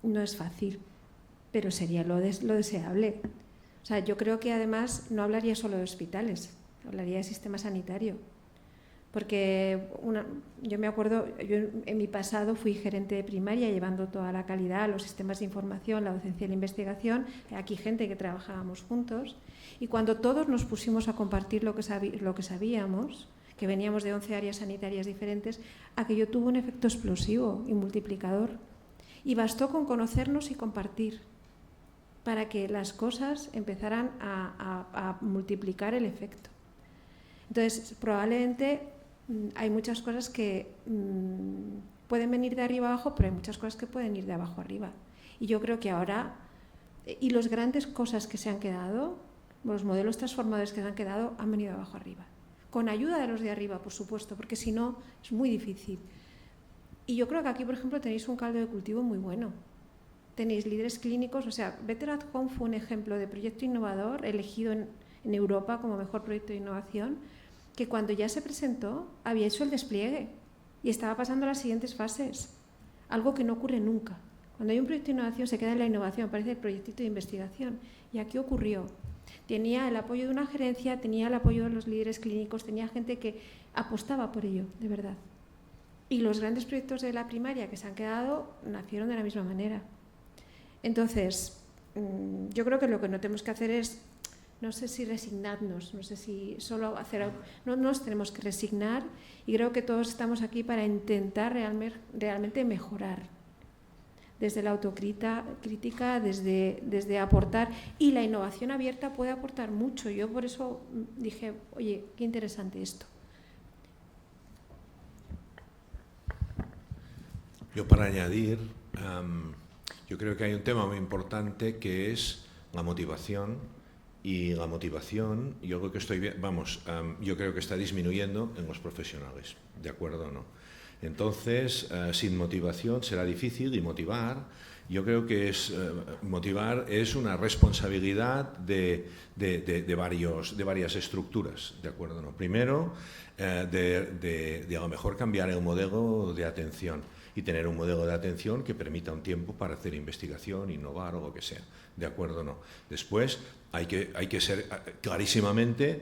no es fácil, pero sería lo deseable. O sea, yo creo que además no hablaría solo de hospitales, hablaría de sistema sanitario. Porque yo me acuerdo, yo en mi pasado fui gerente de primaria llevando toda la calidad, los sistemas de información, la docencia y la investigación, aquí gente que trabajábamos juntos, y cuando todos nos pusimos a compartir lo que sabíamos, que veníamos de 11 áreas sanitarias diferentes, aquello tuvo un efecto explosivo y multiplicador. Y bastó con conocernos y compartir para que las cosas empezaran a multiplicar el efecto. Entonces, probablemente hay muchas cosas que pueden venir de arriba abajo, pero hay muchas cosas que pueden ir de abajo arriba. Y yo creo que ahora, y las grandes cosas que se han quedado, los modelos transformadores que se han quedado, han venido de abajo arriba. Con ayuda de los de arriba, por supuesto, porque si no es muy difícil. Y yo creo que aquí, por ejemplo, tenéis un caldo de cultivo muy bueno. Tenéis líderes clínicos, o sea, Better at Home fue un ejemplo de proyecto innovador elegido en Europa como mejor proyecto de innovación, que cuando ya se presentó había hecho el despliegue y estaba pasando a las siguientes fases, algo que no ocurre nunca. Cuando hay un proyecto de innovación se queda en la innovación, parece el proyectito de investigación. Y aquí ocurrió. Tenía el apoyo de una gerencia, tenía el apoyo de los líderes clínicos, tenía gente que apostaba por ello, de verdad. Y los grandes proyectos de la primaria que se han quedado nacieron de la misma manera. Entonces, yo creo que lo que no tenemos que hacer es, no sé si resignarnos, no sé si solo hacer algo, no nos tenemos que resignar, y creo que todos estamos aquí para intentar realmente mejorar. Desde la autocrítica, desde aportar, y la innovación abierta puede aportar mucho. Yo por eso dije, oye, qué interesante esto. Yo para añadir, yo creo que hay un tema muy importante que es la motivación, y la motivación, yo creo que yo creo que está disminuyendo en los profesionales, ¿de acuerdo o no? Entonces, sin motivación será difícil, y motivar, yo creo que motivar es una responsabilidad de varias estructuras, ¿de acuerdo o no? Primero, de a lo mejor cambiar el modelo de atención y tener un modelo de atención que permita un tiempo para hacer investigación, innovar o lo que sea, ¿de acuerdo o no? Después, hay que ser clarísimamente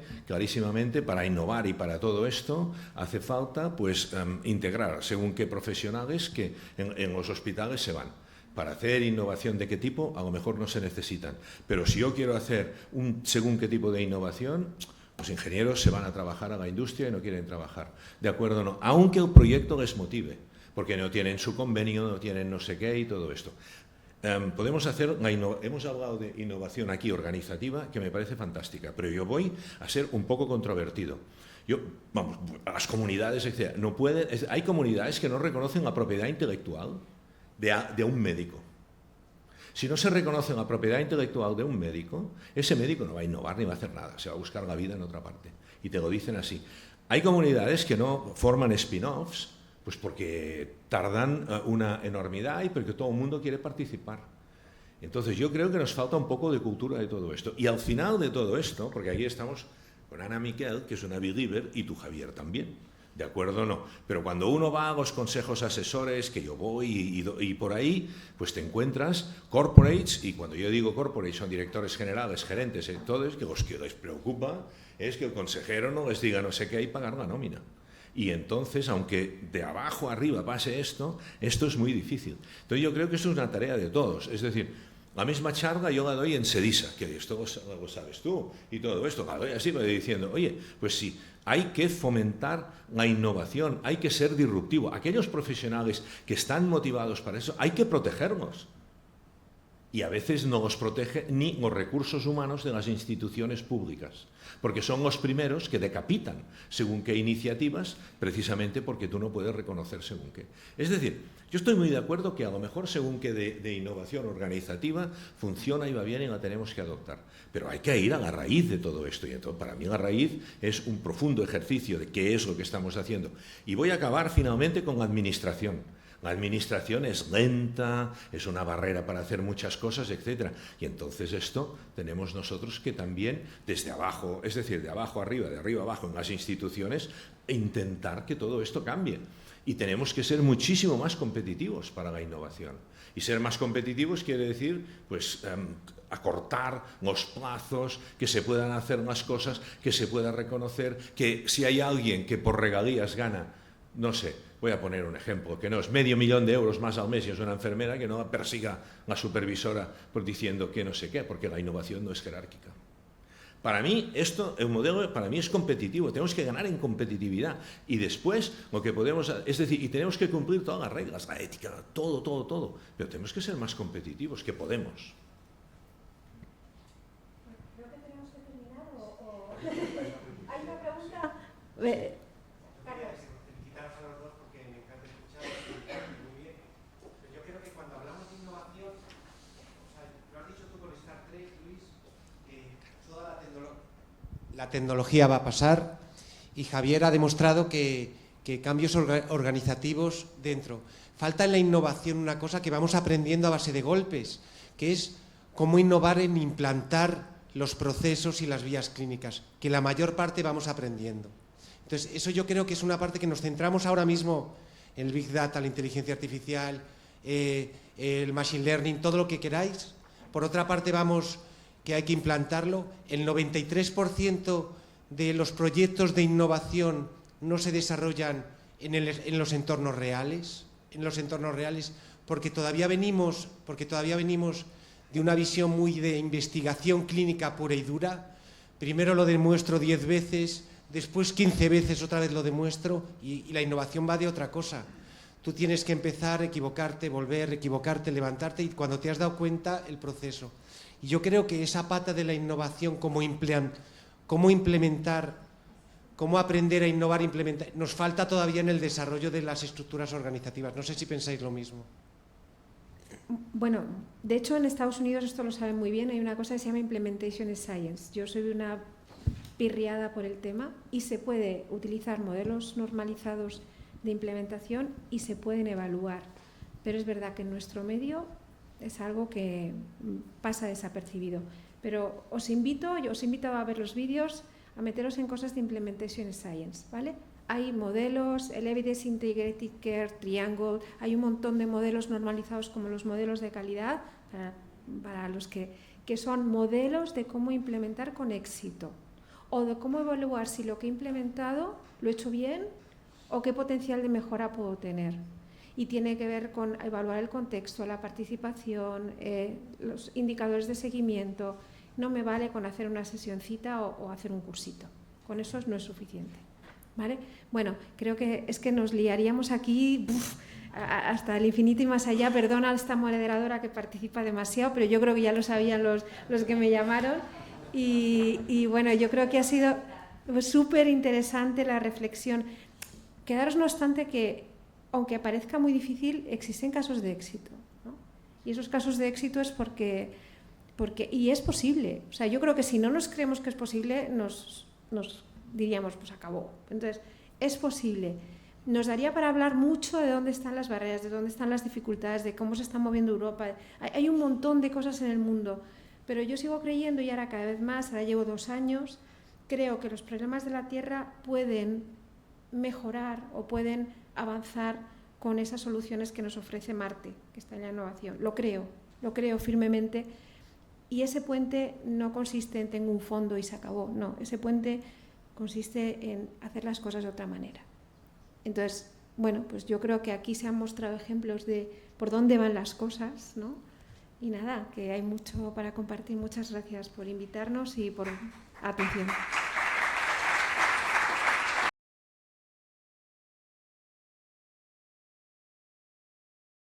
para innovar, y para todo esto hace falta pues integrar según qué profesionales que en los hospitales se van. Para hacer innovación de qué tipo, a lo mejor no se necesitan. Pero si yo quiero hacer según qué tipo de innovación, los ingenieros se van a trabajar a la industria y no quieren trabajar, ¿de acuerdo o no? Aunque el proyecto les motive, porque no tienen su convenio, no tienen no sé qué y todo esto. Hemos hablado de innovación aquí organizativa, que me parece fantástica, pero yo voy a ser un poco controvertido. Las comunidades, etc. Hay comunidades que no reconocen la propiedad intelectual de un médico. Si no se reconoce la propiedad intelectual de un médico, ese médico no va a innovar ni va a hacer nada, se va a buscar la vida en otra parte. Y te lo dicen así. Hay comunidades que no forman spin-offs, pues porque tardan una enormidad y porque todo el mundo quiere participar. Entonces yo creo que nos falta un poco de cultura de todo esto. Y al final de todo esto, porque aquí estamos con Ana Miquel, que es una believer, y tú, Javier, también, ¿de acuerdo o no? Pero cuando uno va a los consejos asesores, que yo voy y por ahí, pues te encuentras corporates, y cuando yo digo corporates son directores generales, gerentes, todos, que los que les preocupa es que el consejero no les diga no sé qué y pagar la nómina. Y entonces, aunque de abajo arriba pase esto es muy difícil. Entonces yo creo que esto es una tarea de todos. Es decir, la misma charla yo la doy en SEDISA, que esto lo sabes tú, y todo esto, la doy así, lo doy diciendo, oye, pues sí, hay que fomentar la innovación, hay que ser disruptivo. Aquellos profesionales que están motivados para eso, hay que protegerlos. Y a veces no los protege ni los recursos humanos de las instituciones públicas, porque son los primeros que decapitan según qué iniciativas, precisamente porque tú no puedes reconocer según qué. Es decir, yo estoy muy de acuerdo que a lo mejor según qué de innovación organizativa funciona y va bien y la tenemos que adoptar, pero hay que ir a la raíz de todo esto, y entonces para mí la raíz es un profundo ejercicio de qué es lo que estamos haciendo. Y voy a acabar finalmente con la administración. La administración es lenta, es una barrera para hacer muchas cosas, etc. Y entonces esto tenemos nosotros que también desde abajo, es decir, de abajo arriba, de arriba abajo en las instituciones, intentar que todo esto cambie. Y tenemos que ser muchísimo más competitivos para la innovación. Y ser más competitivos quiere decir, pues, acortar los plazos, que se puedan hacer más cosas, que se pueda reconocer, que si hay alguien que por regalías gana, no sé, voy a poner un ejemplo, que no es $500.000 de euros más al mes y es una enfermera, que no persiga la supervisora por diciendo que no sé qué, porque la innovación no es jerárquica. Para mí, el modelo para mí es competitivo, tenemos que ganar en competitividad, y después lo que podemos, es decir, y tenemos que cumplir todas las reglas, la ética, todo, pero tenemos que ser más competitivos, que podemos. Creo que tenemos que terminar o... ¿Hay una pregunta? La tecnología va a pasar, y Javier ha demostrado que cambios organizativos dentro. Falta en la innovación una cosa que vamos aprendiendo a base de golpes, que es cómo innovar en implantar los procesos y las vías clínicas, que la mayor parte vamos aprendiendo. Entonces, eso yo creo que es una parte que nos centramos ahora mismo en el Big Data, la inteligencia artificial, el machine learning, todo lo que queráis. Por otra parte, vamos, que hay que implantarlo. El 93% de los proyectos de innovación no se desarrollan en los entornos reales, porque todavía venimos de una visión muy de investigación clínica pura y dura. Primero lo demuestro 10 veces, después 15 veces otra vez lo demuestro, y la innovación va de otra cosa. Tú tienes que empezar, equivocarte, volver, equivocarte, levantarte, y cuando te has dado cuenta, el proceso. Y yo creo que esa pata de la innovación, cómo implementar, cómo aprender a innovar, implementar, nos falta todavía en el desarrollo de las estructuras organizativas. No sé si pensáis lo mismo. Bueno, de hecho en Estados Unidos esto lo saben muy bien, hay una cosa que se llama Implementation Science. Yo soy una pirriada por el tema y se puede utilizar modelos normalizados de implementación y se pueden evaluar, pero es verdad que en nuestro medio es algo que pasa desapercibido. Pero os invito a ver los vídeos, a meteros en cosas de Implementation Science, ¿vale? Hay modelos, el Evidence Integrated Care, Triangle, hay un montón de modelos normalizados como los modelos de calidad para los que son modelos de cómo implementar con éxito o de cómo evaluar si lo que he implementado lo he hecho bien o qué potencial de mejora puedo tener. Y tiene que ver con evaluar el contexto, la participación, los indicadores de seguimiento. No me vale con hacer una sesioncita o hacer un cursito. Con eso no es suficiente. ¿Vale? Bueno, creo que es que nos liaríamos aquí hasta el infinito y más allá. Perdona a esta moderadora que participa demasiado, pero yo creo que ya lo sabían los que me llamaron. Y bueno, yo creo que ha sido súper interesante la reflexión. Quedaros no obstante que, aunque parezca muy difícil, existen casos de éxito, ¿no? Y esos casos de éxito es porque y es posible. O sea, yo creo que si no nos creemos que es posible, nos diríamos, pues acabó. Entonces, es posible. Nos daría para hablar mucho de dónde están las barreras, de dónde están las dificultades, de cómo se está moviendo Europa. Hay un montón de cosas en el mundo, pero yo sigo creyendo, y ahora cada vez más, ahora llevo 2 años, creo que los problemas de la Tierra pueden mejorar o pueden avanzar con esas soluciones que nos ofrece Marte, que está en la innovación. Lo creo firmemente. Y ese puente no consiste en tengo un fondo y se acabó. No, ese puente consiste en hacer las cosas de otra manera. Entonces, bueno, pues yo creo que aquí se han mostrado ejemplos de por dónde van las cosas, ¿no? Y nada, que hay mucho para compartir. Muchas gracias por invitarnos y por atención.